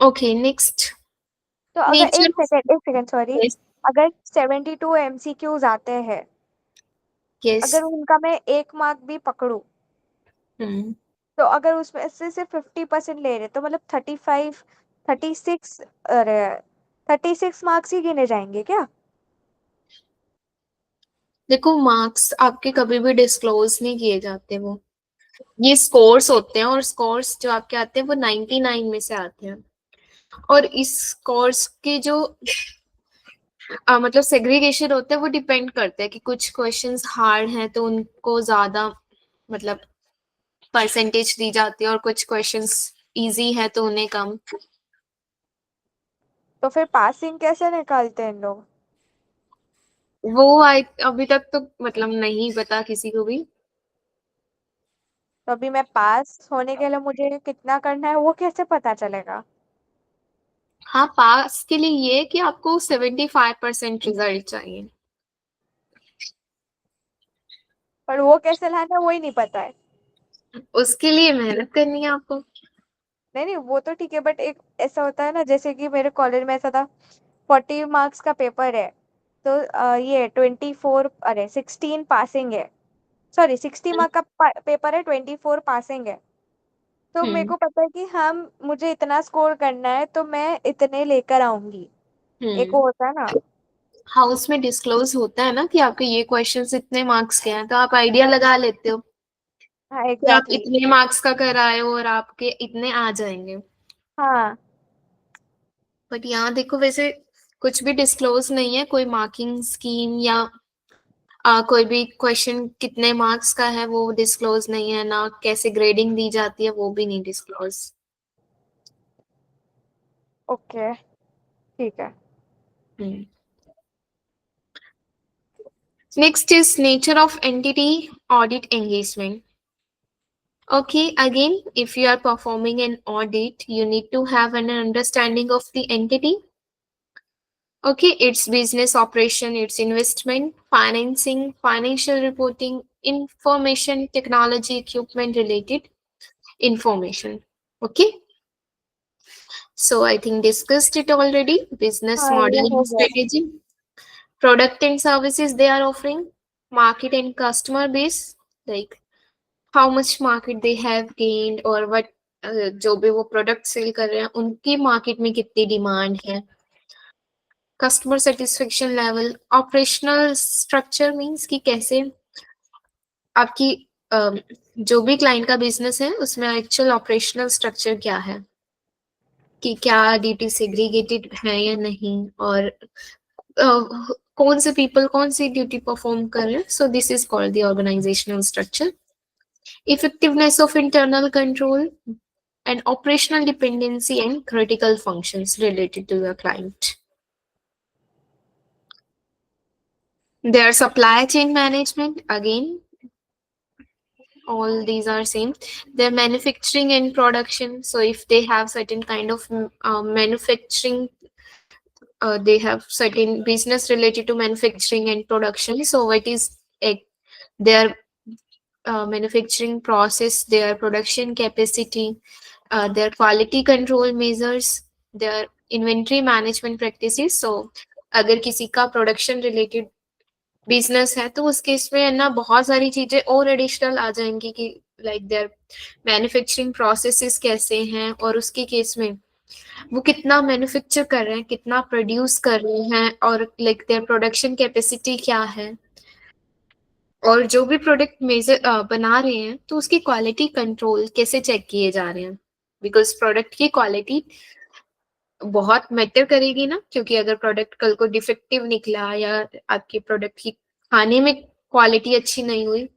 Okay, next. तो अगर एक सेकंड सॉरी, अगर 72 एमसीक्यूज आते हैं, अगर उनका मैं 1 मार्क भी पकड़ू, तो अगर उसमें से सिर्फ 50% ले रहे तो मतलब 36 मार्क्स ही गिने जाएंगे क्या? देखो, मार्क्स आपके कभी भी डिस्क्लोज नहीं किए जाते, वो ये स्कोर्स होते हैं, और स्कोर्स जो आपके आते हैं वो 99 में से आते हैं. और इस कोर्स के जो मतलब सेग्रीगेशन होता है वो डिपेंड करता है कि कुछ क्वेश्चंस हार्ड हैं तो उनको ज्यादा मतलब परसेंटेज दी जाती है, और कुछ क्वेश्चंस इजी है तो उन्हें कम. तो फिर पासिंग कैसे निकालते हैं लोग? वो अभी तक तो मतलब नहीं पता किसी को भी. तो अभी मैं पास होने के लिए मुझे कितना करना है वो कैसे पता चलेगा? हाँ, पास के लिए ये कि आपको 75% रिजल्ट चाहिए। पर वो कैसे लाना है वही नहीं पता है। उसके लिए मेहनत करनी है आपको। नहीं नहीं वो तो ठीक है, बट एक ऐसा होता है ना, जैसे कि मेरे कॉलेज में ऐसा था, 40 मार्क्स का पेपर है, तो ये 24, अरे 16 पासिंग है, सॉरी 60 मार्क का पेपर है, 24 पासिंग है। तो मेरे हम्म को पता है कि हम मुझे इतना स्कोर करना है तो मैं इतने लेकर आऊंगी। एक वो हम्म। होता है ना। हाँ, उसमें डिस्क्लोज होता है ना कि आपके ये क्वेश्चंस इतने मार्क्स के हैं, तो आप आइडिया लगा लेते हो हाँ कि आप एग्जैक्टली। इतने मार्क्स का कराए हो और आपके इतने आ जाएंगे। हाँ बट यहाँ देखो, वैसे कुछ भी डिस्क्लोज नहीं है, कोई मार्किंग स्कीम या कोई भी क्वेश्चन कितने मार्क्स का है वो डिस्क्लोज नहीं है ना, कैसे ग्रेडिंग दी जाती है वो भी नहीं डिस्क्लोज। ओके ठीक है। Next is nature of entity audit engagement. Okay, again, if you are performing an audit, you need to have an understanding of the entity. Okay, its business operation, its investment, financing, financial reporting, information technology, equipment related information. Okay, so I think discussed it already. Business हाँ ये model हो and गया। strategy, product and services they are offering, market and customer base, like how much market they have gained or what जो भी वो product cell कर रहे हैं उनकी मार्केट में कितनी डिमांड है, customer satisfaction level, operational structure means कि कैसे आपकी जो भी क्लाइंट का बिजनेस है उसमें एक्चुअल ऑपरेशनल स्ट्रक्चर क्या है, कि क्या डीटी सेग्रीगेटेड है या नहीं, और कौन से पीपल कौन सी ड्यूटी परफॉर्म कर रहे हैं. So this is called the organisational structure. Effectiveness of internal control and operational dependency and critical functions related to your client. Their supply chain management, again, all these are same. Their manufacturing and production. So if they have certain kind of manufacturing, they have certain business related to manufacturing and production. So what is their manufacturing process, their production capacity, their quality control measures, their inventory management practices. So अगर किसी का production related business है तो उस case में है ना बहुत सारी चीजें और एडिशनल आ जाएंगी कि लाइक देयर मैन्युफैक्चरिंग प्रोसेसेस कैसे हैं, और उसके केस में वो कितना मैन्युफैक्चर कर रहे हैं, कितना प्रोड्यूस कर रहे हैं, और लाइक देयर प्रोडक्शन कैपेसिटी क्या है, और जो भी प्रोडक्ट मेजर बना रहे हैं तो उसकी क्वालिटी कंट्रोल कैसे चेक किए जा रहे हैं, बिकॉज प्रोडक्ट की क्वालिटी बहुत मैटर करेगी ना, क्योंकि अगर प्रोडक्ट कल को डिफेक्टिव निकला या आपके प्रोडक्ट की खाने में क्वालिटी अच्छी नहीं हुई,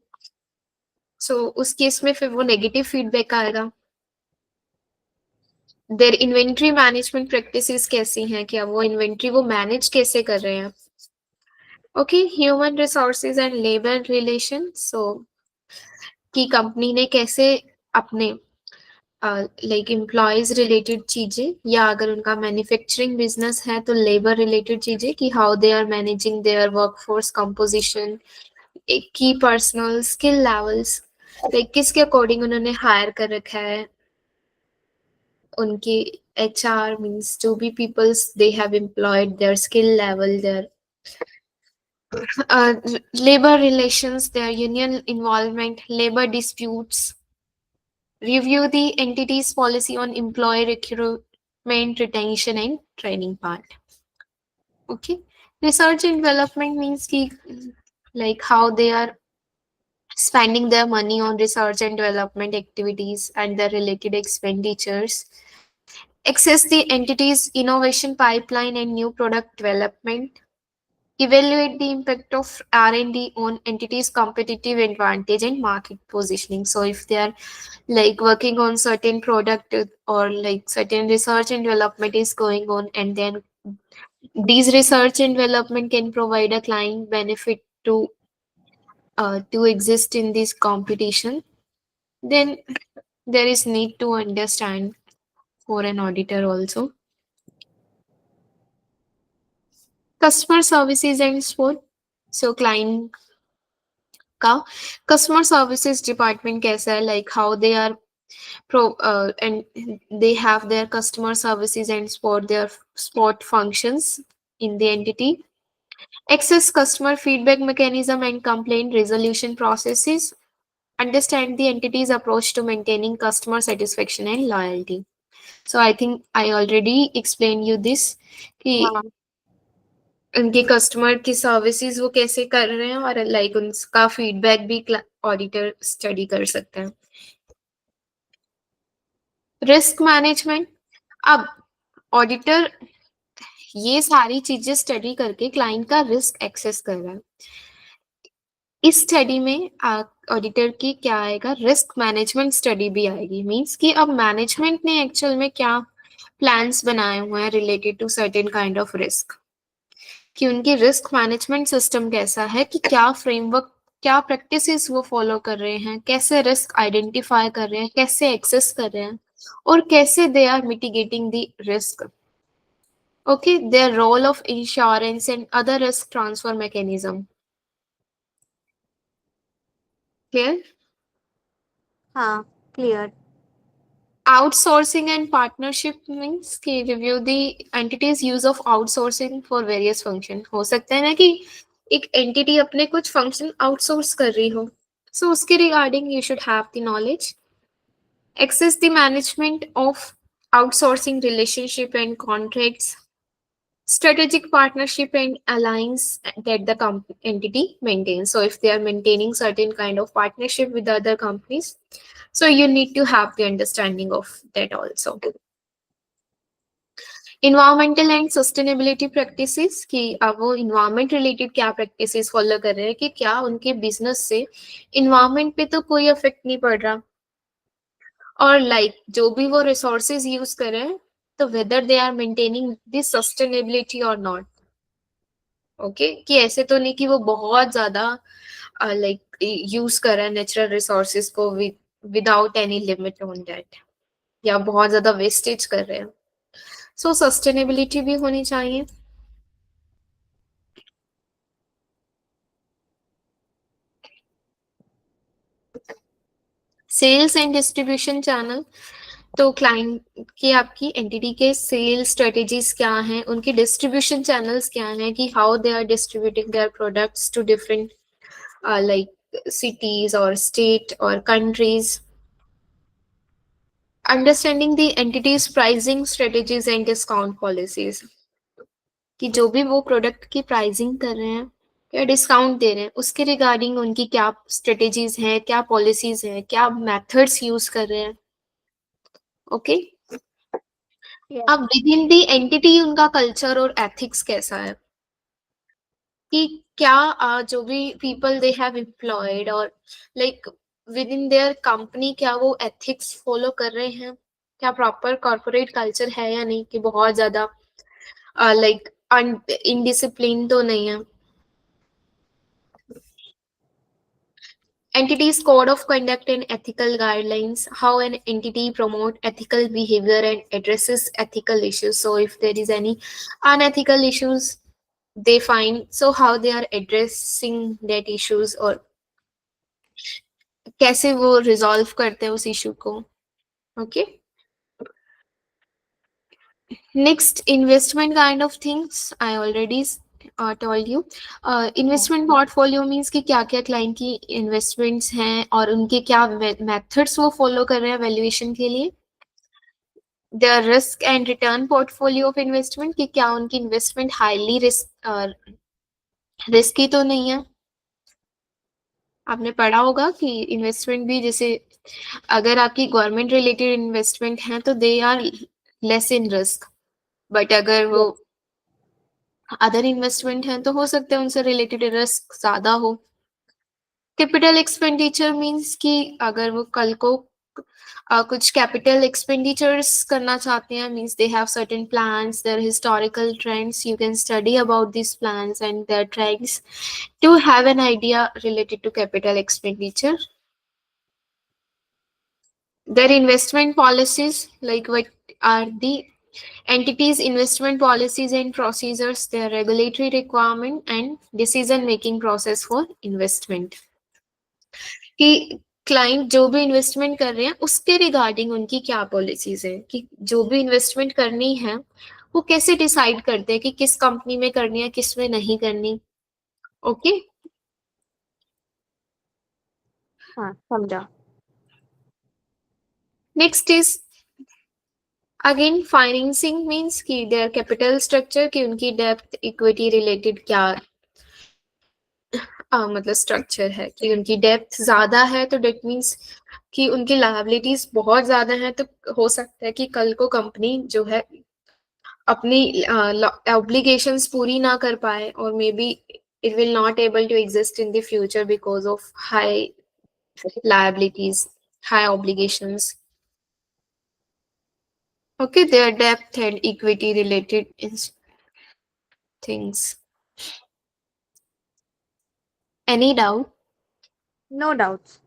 सो उस केस में फिर वो नेगेटिव फीडबैक आएगा. देयर इन्वेंट्री मैनेजमेंट प्रैक्टिसेस कैसी हैं, क्या वो इन्वेंट्री वो मैनेज कैसे कर रहे हैं. Okay, human resources and labour relation. So कि कंपनी ने कैसे अपने लाइक एम्प्लॉयज रिलेटेड चीजें, या अगर उनका मैन्युफैक्चरिंग बिजनेस है तो लेबर रिलेटेड चीजें, कि how they are managing their workforce composition, की पर्सनल स्किल लेवल्स, लाइक किसके अकॉर्डिंग उन्होंने हायर कर रखा है, उनके HR मीन्स जो भी peoples they have employed, their skill level, their labor relations, their union involvement, labor disputes, review the entity's policy on employee recruitment, retention, and training part. Okay. Research and development means ki, like how they are spending their money on research and development activities and their related expenditures. Access the entity's innovation pipeline and new product development. Evaluate the impact of R&D on entities' competitive advantage and market positioning. So if they are like working on certain product or like certain research and development is going on, and then these research and development can provide a client benefit to exist in this competition. then there is need to understand for an auditor also. Customer services and support. So client का customer services department कैसा है, like how they are and they have their customer services and support their support functions in the entity. Access customer feedback mechanism and complaint resolution processes. Understand the entity's approach to maintaining customer satisfaction and loyalty. So I think I already explained you this कि हाँ उनके customer की services वो कैसे कर रहे हैं और लाइक उनका फीडबैक भी ऑडिटर स्टडी कर सकता है. Risk management. अब ऑडिटर ये सारी चीजें स्टडी करके क्लाइंट का रिस्क एक्सेस कर रहा है. इस स्टडी में ऑडिटर की क्या आएगा, रिस्क मैनेजमेंट स्टडी भी आएगी. मींस कि अब मैनेजमेंट ने एक्चुअल में क्या प्लान्स बनाए हुए हैं related to certain kind of risk, कि उनकी रिस्क मैनेजमेंट सिस्टम कैसा है, कि क्या फ्रेमवर्क, क्या प्रैक्टिसेस वो फॉलो कर रहे हैं, कैसे रिस्क आइडेंटिफाई कर रहे हैं, कैसे एक्सेस कर रहे हैं, और कैसे they are mitigating the risk. Okay, their role of insurance and other risk transfer mechanism. Clear? हाँ clear. Outsourcing and partnership means कि review the entity's use of outsourcing for various function. हो सकता है ना कि एक entity अपने कुछ function outsource कर रही हो, so उसके regarding you should have the knowledge. Access the management of outsourcing relationship and contracts. Strategic partnership and alliance that the entity maintains. So if they are maintaining certain kind of partnership with other companies, so you need to have the understanding of that also. Environmental and sustainability practices, कि अब वो environment related क्या practices follow कर रहे हैं, कि क्या उनके business से environment पे तो कोई effect नहीं पड़ रहा, और like जो भी वो resources use कर रहे हैं, तो whether they are maintaining this sustainability or not. Okay, कि ऐसे तो नहीं कि वो बहुत ज्यादा लाइक यूज कर रहा है नेचुरल रिसोर्सेज को without any limit on that, या बहुत ज्यादा वेस्टेज कर रहे हैं. सो सस्टेनेबिलिटी भी होनी चाहिए. Sales and distribution channel. तो क्लाइंट की आपकी एंटिटी के सेल स्ट्रेटेजीज क्या हैं, उनकी डिस्ट्रीब्यूशन चैनल्स क्या हैं, कि how they are distributing their products to different like cities or state or countries. Understanding the entity's pricing strategies and discount policies, कि जो भी वो प्रोडक्ट की प्राइसिंग कर रहे हैं या डिस्काउंट दे रहे हैं, उसके रिगार्डिंग उनकी क्या स्ट्रेटेजीज हैं, क्या पॉलिसीज हैं, क्या मेथड्स यूज कर रहे हैं. ओके. अब विद इन दी एंटिटी उनका कल्चर और एथिक्स कैसा है, कि क्या जो भी पीपल दे हैव एम्प्लॉयड और like with in their company क्या वो एथिक्स फॉलो कर रहे हैं, क्या प्रॉपर कॉर्पोरेट कल्चर है या नहीं, कि बहुत ज्यादा लाइक इनडिसिप्लिन तो नहीं है. Entity's code of conduct and ethical guidelines, how an entity promote ethical behavior and addresses ethical issues. So if there is any unethical issues they find, so how they are addressing that issues, और कैसे वो resolve करते हैं उस issue को. Okay. Next, investment kind of things I already told you. Investment portfolio means कि क्या क्या client की investments हैं और उनके क्या methods वो follow कर रहे हैं valuation के लिए. Their risk and return portfolio of investment, कि क्या उनकी investment highly risky तो नहीं है. आपने पढ़ा होगा कि इन्वेस्टमेंट भी, जैसे अगर आपकी गवर्नमेंट रिलेटेड इन्वेस्टमेंट है तो they are less in risk, but अगर वो अदर इन्वेस्टमेंट है तो हो सकता है उनसे रिलेटेड रिस्क ज्यादा हो. कैपिटल एक्सपेंडिचर मींस कि अगर वो कल को कुछ कैपिटल एक्सपेंडिचर्स करना चाहते हैं, means they have certain plans, their historical trends, you can study about this plans and their trends to have an idea related to capital expenditure. Their investment policies, like what are the entities' investment policies and procedures, their regulatory requirement and decision making process for investment. कि client जो भी investment कर रहे हैं उसके regarding उनकी क्या policies है, कि जो भी इन्वेस्टमेंट करनी है वो कैसे डिसाइड करते हैं कि किस कंपनी में करनी है किस में नहीं करनी. ओके. हाँ, समझा. Next is again financing means कि देयर कैपिटल स्ट्रक्चर, कि उनकी डेप्थ इक्विटी रिलेटेड क्या मतलब स्ट्रक्चर है, कि उनकी डेप्थ ज्यादा है तो डेट मीन्स कि उनकी लायबिलिटीज बहुत ज्यादा है, तो हो सकता है कि कल को कंपनी जो है अपनी ऑब्लिगेशंस पूरी ना कर पाए, और may be it will not able to exist in the future because of high liabilities, high obligations. Okay, their debt and equity related things. Any doubt? No doubts.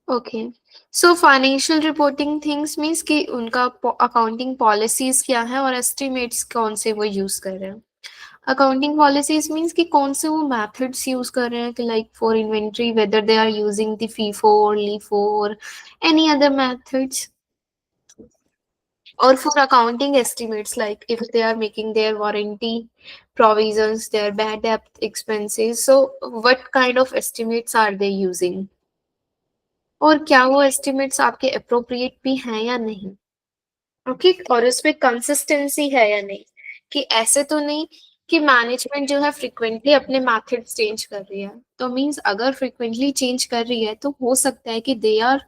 Okay. So financial reporting things means कि उनका accounting policies क्या है और estimates कौन से वो use कर रहे हैं. Accounting policies means कि कौन से वो methods use कर रहे हैं, कि like for inventory whether they are using the FIFO or LIFO or any other methods. Or for accounting estimates, like if they are making their warranty provisions, their bad debt expenses, so what kind of estimates are they using? और क्या वो estimates आपके appropriate भी हैं या नहीं. Okay. और उसमें कंसिस्टेंसी है या नहीं, कि ऐसे तो नहीं कि मैनेजमेंट जो है फ्रिक्वेंटली अपने मेथड्स चेंज कर रही है. तो मींस अगर फ्रिक्वेंटली चेंज कर रही है तो हो सकता है कि they are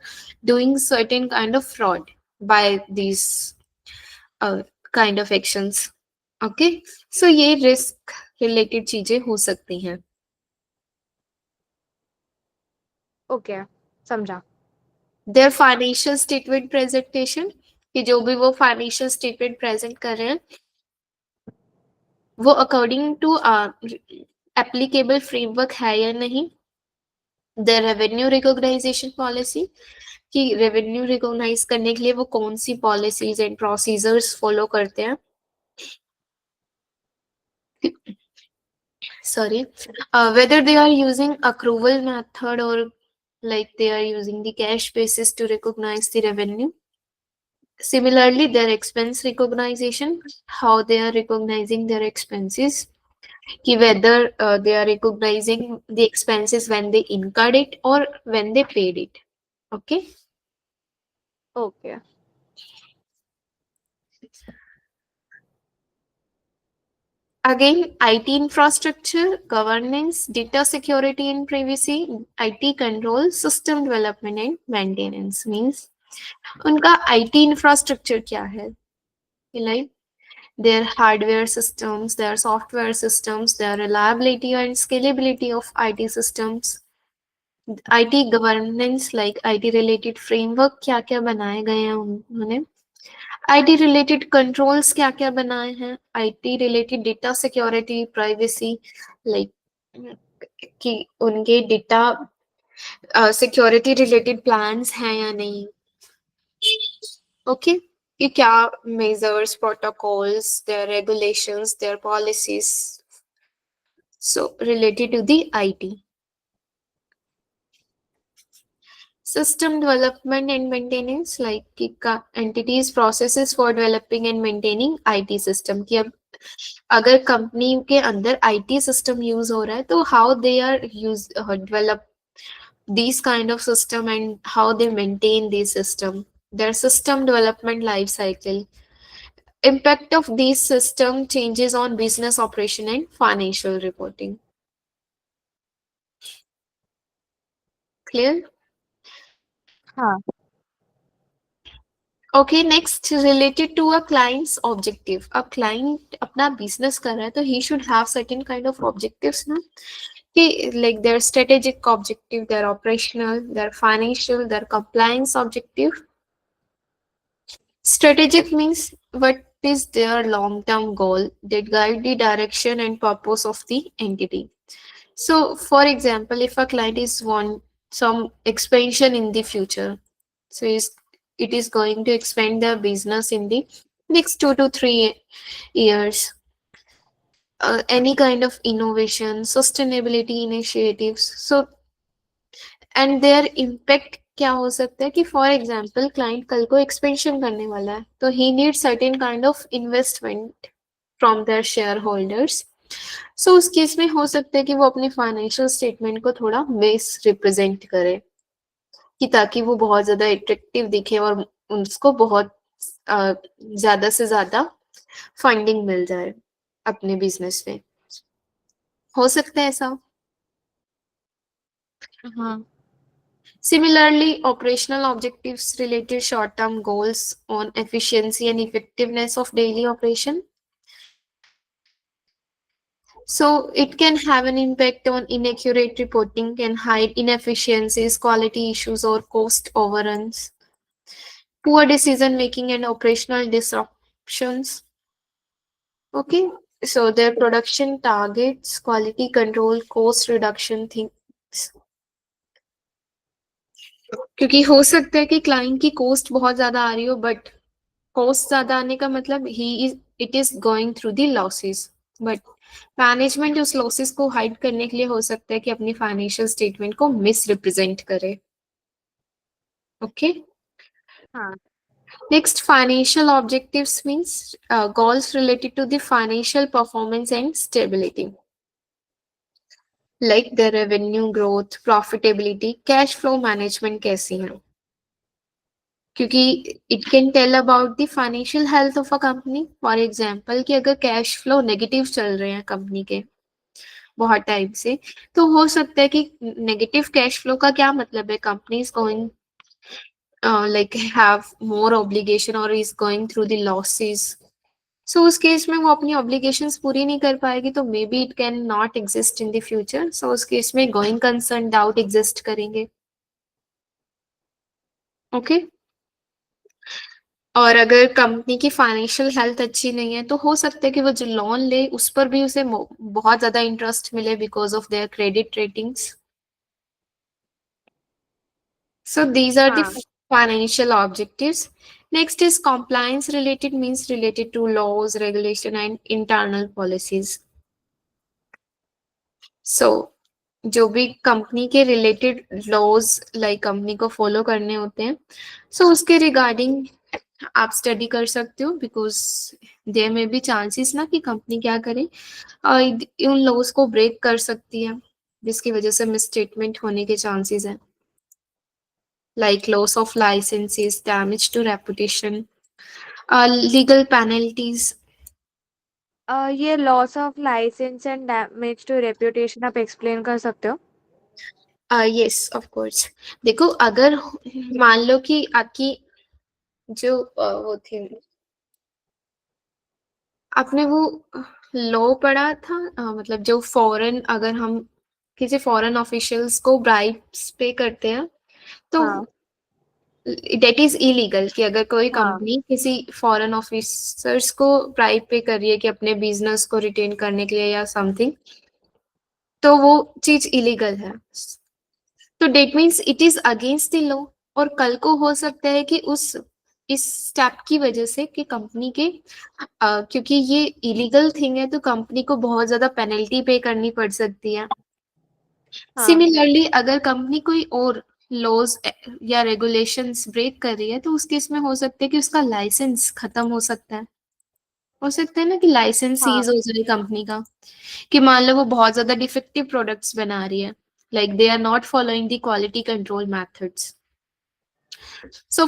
doing certain kind of fraud by this kind of actions. Okay. So ये रिस्क रिलेटेड चीजें हो सकती हैं. ओके, समझा. देयर फाइनेंशियल स्टेटमेंट प्रेजेंटेशन, कि जो भी वो फाइनेंशियल स्टेटमेंट प्रेजेंट कर रहे हैं वो अकॉर्डिंग टू एप्लीकेबल फ्रेमवर्क है या नहीं. द रेवेन्यू रिकॉग्नाइजेशन पॉलिसी, कि रेवेन्यू रिकॉग्नाइज करने के लिए वो कौन सी पॉलिसीज एंड प्रोसीजर्स फॉलो करते हैं. Sorry, whether they are using accrual method or like they are using the cash basis to recognize the revenue. Similarly, their expense recognition, how they are recognizing their expenses, कि whether they are recognizing the expenses when they incurred it or when they paid it. Okay. Okay. Again, IT infrastructure, governance, data security and privacy, IT control, system development and maintenance means उनका IT infrastructure क्या है? Like their hardware systems, their software systems, their reliability and scalability of IT systems. IT governance, like IT related framework क्या क्या बनाए गए हैं उन्होंने. IT related controls क्या क्या बनाए हैं. IT related data security, privacy, like कि उनके डेटा सिक्योरिटी रिलेटेड प्लान्स हैं या नहीं. ओके. कि क्या measures, protocols, their regulations, their policies, so related to the IT. System development and maintenance, like entities processes for developing and maintaining IT system, कि अब अगर कंपनी के अंदर IT system यूज हो रहा है तो how they are use develop these kind of system and how they maintain this system, their system development life cycle. Impact of these system changes on business operation and financial reporting. Clear? हाँ. Okay, next related to a client's objective. A client अपना business कर रहा है तो he should have certain kind of objectives ना, कि like their strategic objective, their operational, their financial, their compliance objective. Strategic means what is their long-term goal that guide the direction and purpose of the entity. So, for example, if a client is want some expansion in the future, So it is going to expand their business in the next 2 to 3 years. Any kind of innovation, sustainability initiatives. So and there impact क्या हो सकता है कि for example client कल को expansion करने वाला है तो he need certain kind of investment from their shareholders. So उस केस में हो सकता है कि वो अपने फाइनेंशियल स्टेटमेंट को थोड़ा मिस रिप्रेजेंट करे कि ताकि वो बहुत ज्यादा एट्रैक्टिव दिखे और उसको बहुत ज्यादा से ज्यादा फंडिंग मिल जाए अपने बिजनेस में. हो सकता है ऐसा. हाँ. Similarly, operational objectives related short-term goals on efficiency and effectiveness of daily operation. So it can have an impact on inaccurate reporting, can hide inefficiencies, quality issues, or cost overruns. Poor decision making and operational disruptions. Okay, so their production targets, quality control, cost reduction things. क्योंकि हो सकता है कि client की cost बहुत ज्यादा आ रही हो बट कॉस्ट ज्यादा आने का मतलब it is going through the losses but management उस लॉसेस को हाइड करने के लिए हो सकता है कि अपनी फाइनेंशियल स्टेटमेंट को मिस रिप्रेजेंट करे. ओके. हाँ. Next financial objectives means goals related to the financial performance and stability like the revenue growth, profitability, cash flow management कैसी है क्योंकि it can tell about the financial health of a company. For example कि अगर cash flow negative चल रहे हैं company के बहुत टाइम से तो हो सकता है कि नेगेटिव कैश फ्लो का क्या मतलब है, company is going like have more obligation और is going through the losses. So उस केस में वो अपनी ऑब्लिगेशंस पूरी नहीं कर पाएगी तो maybe it can not exist in the future. So उस केस में गोइंग कंसर्न डाउट एग्जिस्ट करेंगे. ओके. और अगर कंपनी की फाइनेंशियल हेल्थ अच्छी नहीं है तो हो सकता है कि वो जो लोन ले उस पर भी उसे बहुत ज्यादा इंटरेस्ट मिले because of their credit ratings. So these are the हाँ. financial objectives. Next is compliance related means related to laws, regulation and internal policies. So जो भी कंपनी के रिलेटेड लॉज लाइक कंपनी को फॉलो करने होते हैं सो उसके रिगार्डिंग आप स्टडी कर सकते हो बिकॉज देयर में भी चांसेस ना कि कंपनी क्या करे उन लॉज को ब्रेक कर सकती है जिसकी वजह से मिसस्टेटमेंट होने के चांसेस हैं like loss of licenses, damage to reputation, legal penalties. ये loss of licence and damage to reputation आप एक्सप्लेन कर सकते हो? Yes, of course. देखो अगर मान लो कि आपकी जो वो थी आपने वो लॉ पढ़ा था मतलब जो फॉरेन अगर हम किसी फॉरेन ऑफिशियल्स को ब्राइब्स पे करते हैं तो हाँ. डेट इज इलीगल कि अगर कोई हाँ. कंपनी किसी फॉरेन ऑफिसर्स को ब्राइब पे कर रही है कि अपने बिजनेस को रिटेन करने के लिए या समथिंग तो वो चीज इलीगल है. तो that means it is against the law और कल को हो सकता है कि उस इस स्टेप की वजह से कि कंपनी के क्योंकि ये इलीगल थिंग है तो कंपनी को बहुत ज्यादा पेनल्टी पे करनी पड़ सकती है. हाँ. सिमिलरली अगर कंपनी कोई और लॉज या रेगुलेशंस ब्रेक कर रही है तो उस केस में हो सकता है कि उसका लाइसेंस खत्म हो सकता है. हो सकता है ना कि लाइसेंस हाँ. सीज हो जाए कंपनी का कि मान लो वो बहुत ज्यादा डिफेक्टिव प्रोडक्ट्स बना रही है like they are not following the quality control methods. So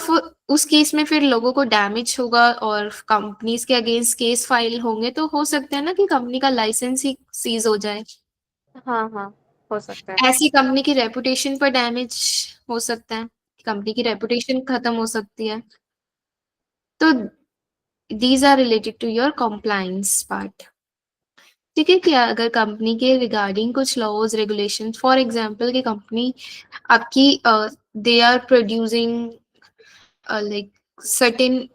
उस केस में फिर लोगों को डैमेज होगा और कंपनीज के अगेंस्ट केस फाइल होंगे तो हो सकता है ना कि कंपनी का लाइसेंस ही सीज हो जाए. हाँ. हाँ. हो सकता है. ऐसी कंपनी की रेपुटेशन पर डैमेज हो सकता है, कंपनी की रेपुटेशन खत्म हो सकती है. तो these are related to your compliance part. ठीक है. क्या अगर कंपनी के रिगार्डिंग कुछ लॉज रेगुलेशन फॉर एग्जांपल की कंपनी आपकी they are producing like certain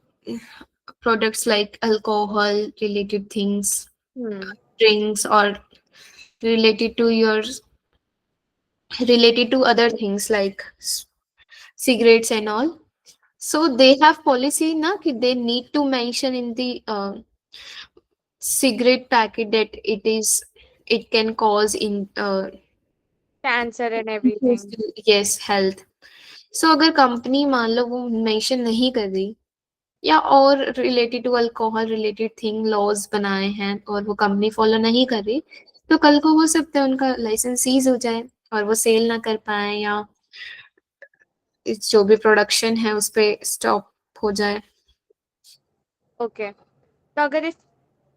products like alcohol related things, drinks or related to your related to other things like cigarettes and all. So they have policy na कि they need to mention in the cigarette packet that it can cause in cancer and everything. yes health. So अगर company मान लो वो mention नहीं कर रही या और related to alcohol related thing laws बनाए हैं और वो कंपनी फॉलो नहीं कर रही, तो कल को हो सकता है उनका लाइसेंस सीज हो जाए और वो सेल ना कर पाए या जो भी प्रोडक्शन है उस पे स्टॉप हो जाए। ओके, तो अगर इस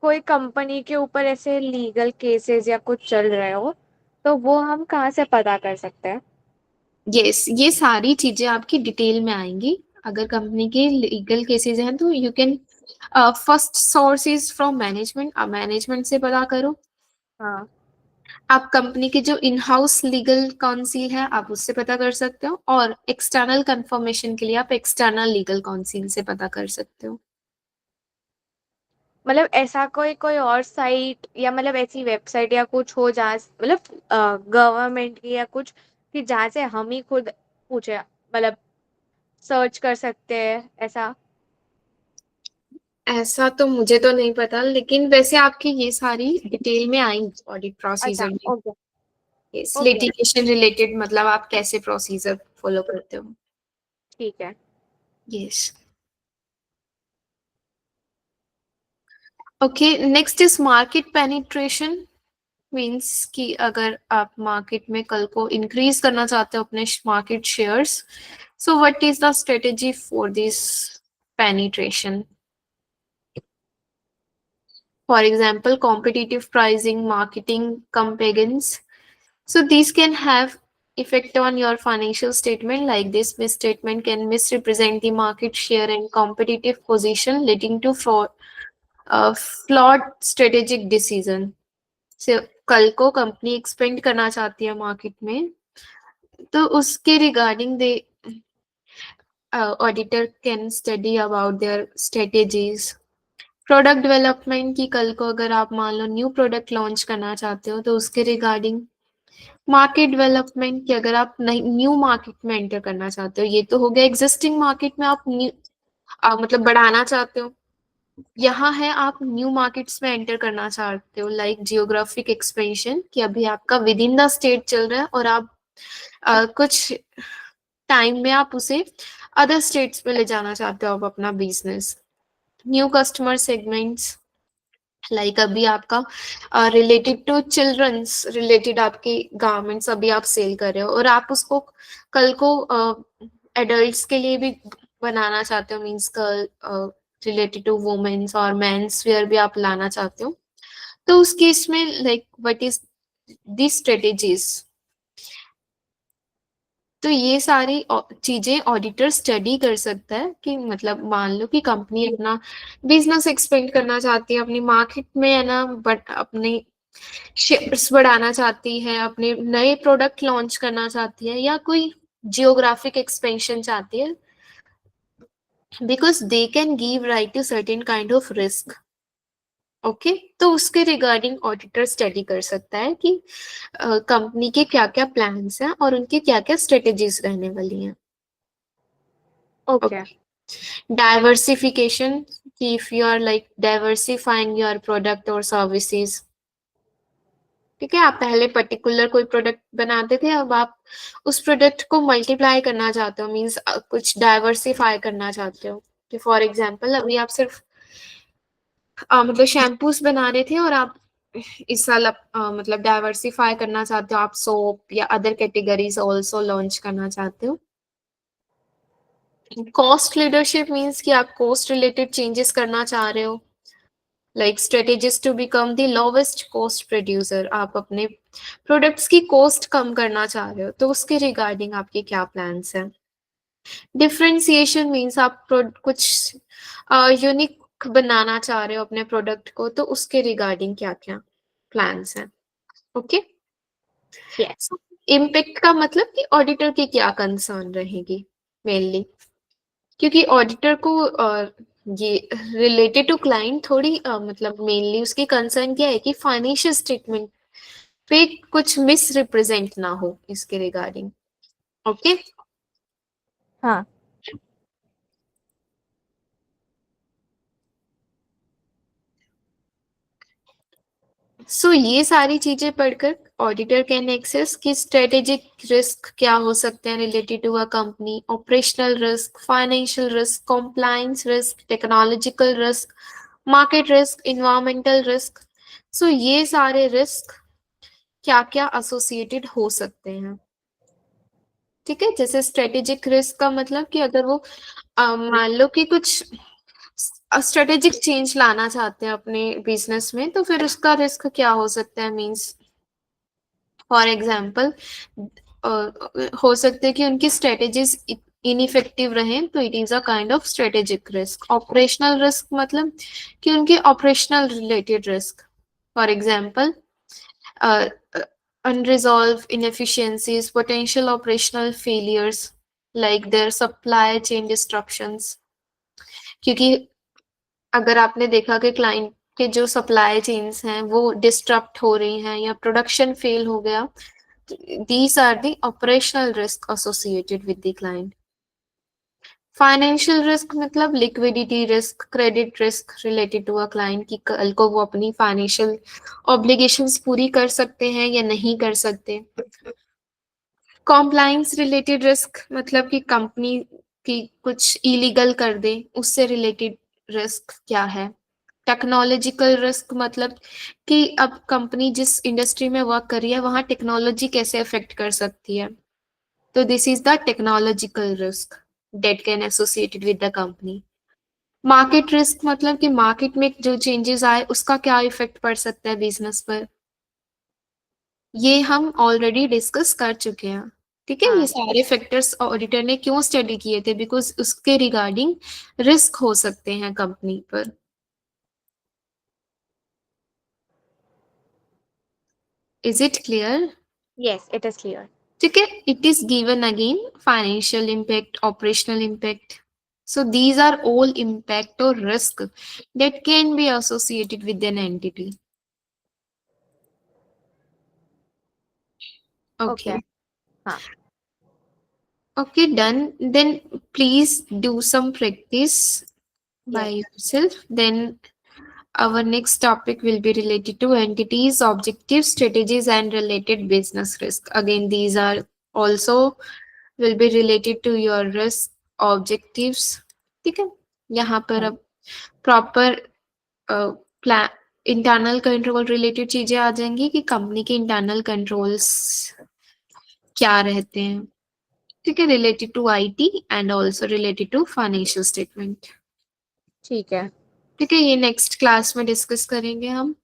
कोई कंपनी के ऊपर ऐसे लीगल केसेस या कुछ चल रहे हो, तो वो हम कहाँ से पता कर सकते हैं? यस, ये सारी चीजें आपकी डिटेल में आएंगी। अगर कंपनी के लीगल केसेस हैं तो you can first source is from management, आप मैनेजमेंट से पता करो। हाँ। आप कंपनी की जो इन हाउस लीगल काउंसिल है आप उससे पता कर सकते हो, और एक्सटर्नल कंफर्मेशन के लिए आप एक्सटर्नल लीगल काउंसिल से पता कर सकते हो। मतलब ऐसा कोई कोई और साइट या मतलब ऐसी वेबसाइट या कुछ हो जहाँ मतलब गवर्नमेंट की या कुछ कि जहाँ से हम ही खुद पूछे मतलब सर्च कर सकते हैं ऐसा? ऐसा तो मुझे तो नहीं पता, लेकिन वैसे आपकी ये सारी डिटेल में आएंगी ऑडिट अच्छा, प्रोसीजर में। Okay. Yes, okay, litigation related मतलब आप कैसे प्रोसीजर फॉलो करते हो। ठीक है। Yes. Okay, next is market penetration. Means कि अगर आप मार्केट में कल को इंक्रीज करना चाहते हो अपने market shares, so what is the strategy for this penetration? For example, competitive pricing, marketing campaigns. So these can have effect on your financial statement. Like this misstatement can misrepresent the market share and competitive position, leading to flawed strategic decision. So कल को company expand करना चाहती है market में, तो उसके regarding they auditor can study about their strategies. Product development की कल को अगर आप मान लो न्यू प्रोडक्ट लॉन्च करना चाहते हो तो उसके रिगार्डिंग मार्केट डेवलपमेंट की अगर आप न्यू मार्केट में एंटर करना चाहते हो, ये तो हो गया एग्जिस्टिंग मार्केट में आप न्यू मतलब बढ़ाना चाहते हो। यहाँ है आप न्यू मार्केट्स में एंटर करना चाहते हो, लाइक जियोग्राफिक एक्सपेंशन कि अभी आपका विद इन द स्टेट चल रहा है और आप कुछ टाइम में आप उसे अदर स्टेट्स में ले जाना चाहते हो आप अपना business. New customer segments, like अभी आपका रिलेटेड टू चिल्ड्रंस रिलेटेड आपके गारमेंट्स अभी आप सेल कर रहे हो और आप उसको कल को एडल्ट्स के लिए भी बनाना चाहते हो, मीन्स रिलेटेड टू वुमेन्स और मेंस वेयर भी आप लाना चाहते हो, तो उस केस में like what is the strategies. तो ये सारी चीजें ऑडिटर स्टडी कर सकता है कि मतलब मान लो कि कंपनी अपना बिजनेस एक्सपेंड करना चाहती है अपनी मार्केट में है ना, बट अपने शेयर्स बढ़ाना चाहती है, अपने नए प्रोडक्ट लॉन्च करना चाहती है या कोई जियोग्राफिक एक्सपेंशन चाहती है, because they can give right to certain kind of risk. Okay, तो उसके रिगार्डिंग ऑडिटर स्टडी कर सकता है कि कंपनी के क्या क्या प्लान्स हैं और उनकी क्या क्या स्ट्रेटेजीज रहने वाली हैं। Okay. Diversification, if you are like diversifying your product or services, ठीक है, आप पहले पर्टिकुलर कोई प्रोडक्ट बनाते थे, अब आप उस प्रोडक्ट को मल्टीप्लाई करना चाहते हो, मीन्स कुछ डाइवर्सिफाई करना चाहते हो। कि फॉर एग्जांपल अभी आप सिर्फ मतलब शैम्पूस बना रहे थे और आप इस साल मतलब डाइवर्सिफाई करना चाहते हो, आप सोप या अदर कैटेगरीज ऑल्सो लॉन्च करना चाहते हो। कॉस्ट लीडरशिप मीन्स कि आप कॉस्ट रिलेटेड चेंजेस करना चाह रहे हो, like strategies to become the lowest cost producer, आप अपने प्रोडक्ट्स की कॉस्ट कम करना चाह रहे हो, तो उसके रिगार्डिंग आपके क्या प्लान्स हैं। डिफरेंशिएशन मीन्स आप कुछ यूनिक बनाना चाह रहे हो अपने प्रोडक्ट को, तो उसके रिगार्डिंग क्या क्या प्लान्स हैं। Okay, yes. इम्पैक्ट का मतलब कि ऑडिटर की क्या कंसर्न रहेगी मेनली, क्योंकि ऑडिटर को ये रिलेटेड टू क्लाइंट थोड़ी मतलब मेनली उसकी कंसर्न क्या है कि फाइनेंशियल स्टेटमेंट पे कुछ मिस रिप्रेजेंट ना हो इसके रिगार्डिंग। ओके, हाँ। सो ये सारी चीजें पढ़कर ऑडिटर कैन एक्सेस कि स्ट्रेटेजिक रिस्क क्या हो सकते हैं related to a company, operational risk, financial risk, compliance risk, technological risk, market risk, environmental risk. So ये सारे रिस्क क्या क्या एसोसिएटेड हो सकते हैं। ठीक है, जैसे स्ट्रेटेजिक रिस्क का मतलब कि अगर वो मान लो कि कुछ स्ट्रेटेजिक चेंज लाना चाहते हैं अपने बिजनेस में, तो फिर उसका रिस्क क्या हो सकता है। मींस फॉर एग्जांपल हो सकता है कि उनकी स्ट्रेटेजीज इनइफेक्टिव रहें, तो it is a kind of strategic risk. Operational risk मतलब कि उनके operational related risk, for example unresolved inefficiencies, potential operational failures like their supply chain disruptions। क्योंकि अगर आपने देखा कि क्लाइंट के जो सप्लाई चेन्स हैं वो डिस्टर्ब हो रही हैं या प्रोडक्शन फेल हो गया, these are the operational risk associated with the client। Financial risk मतलब liquidity risk, credit risk related to a client की कल को वो अपनी फाइनेंशियल ऑब्लिगेशंस पूरी कर सकते हैं या नहीं कर सकते। कॉम्प्लायंस रिलेटेड रिस्क मतलब कि कंपनी की कुछ इलीगल कर दे, उससे रिलेटेड रिस्क क्या है। टेक्नोलॉजिकल रिस्क मतलब कि अब कंपनी जिस इंडस्ट्री में वर्क कर रही है वहां टेक्नोलॉजी कैसे अफेक्ट कर सकती है, तो this is the technological risk that can associated with the company। Market risk मतलब कि मार्केट में जो चेंजेस आए उसका क्या इफेक्ट पड़ सकता है बिजनेस पर, ये हम ऑलरेडी डिस्कस कर चुके हैं। ठीक है, हाँ। ये सारे फैक्टर्स ऑडिटर ने क्यों स्टडी किए थे, बिकॉज उसके रिगार्डिंग रिस्क हो सकते हैं कंपनी पर। Is it clear? Yes, it is clear. ठीक है, it is given again financial impact, operational impact. So these are all impact or risk that can be associated with an entity. Okay. Okay. हाँ. Okay, done. Then please do some practice by Yes. yourself. Then our next topic will be related to entities, objectives, strategies, and related business risk. Again, these are also will be related to your risk objectives। ठीक है, यहाँ पर अब proper plan internal control related चीजें आ जाएंगी कि company के internal controls क्या रहते हैं। ठीक है, related to IT and also related to financial statement. ठीक है. ठीक है, ये नेक्स्ट क्लास में डिस्कस करेंगे हम।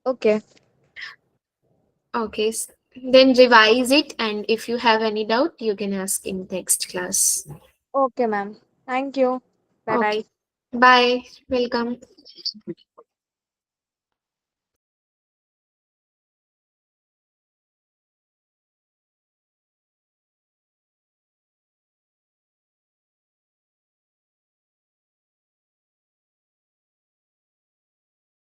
Okay. Okay, then revise it, and if you have any doubt you can ask in next class। Okay, ma'am. Thank you. Bye bye. Okay, bye, welcome।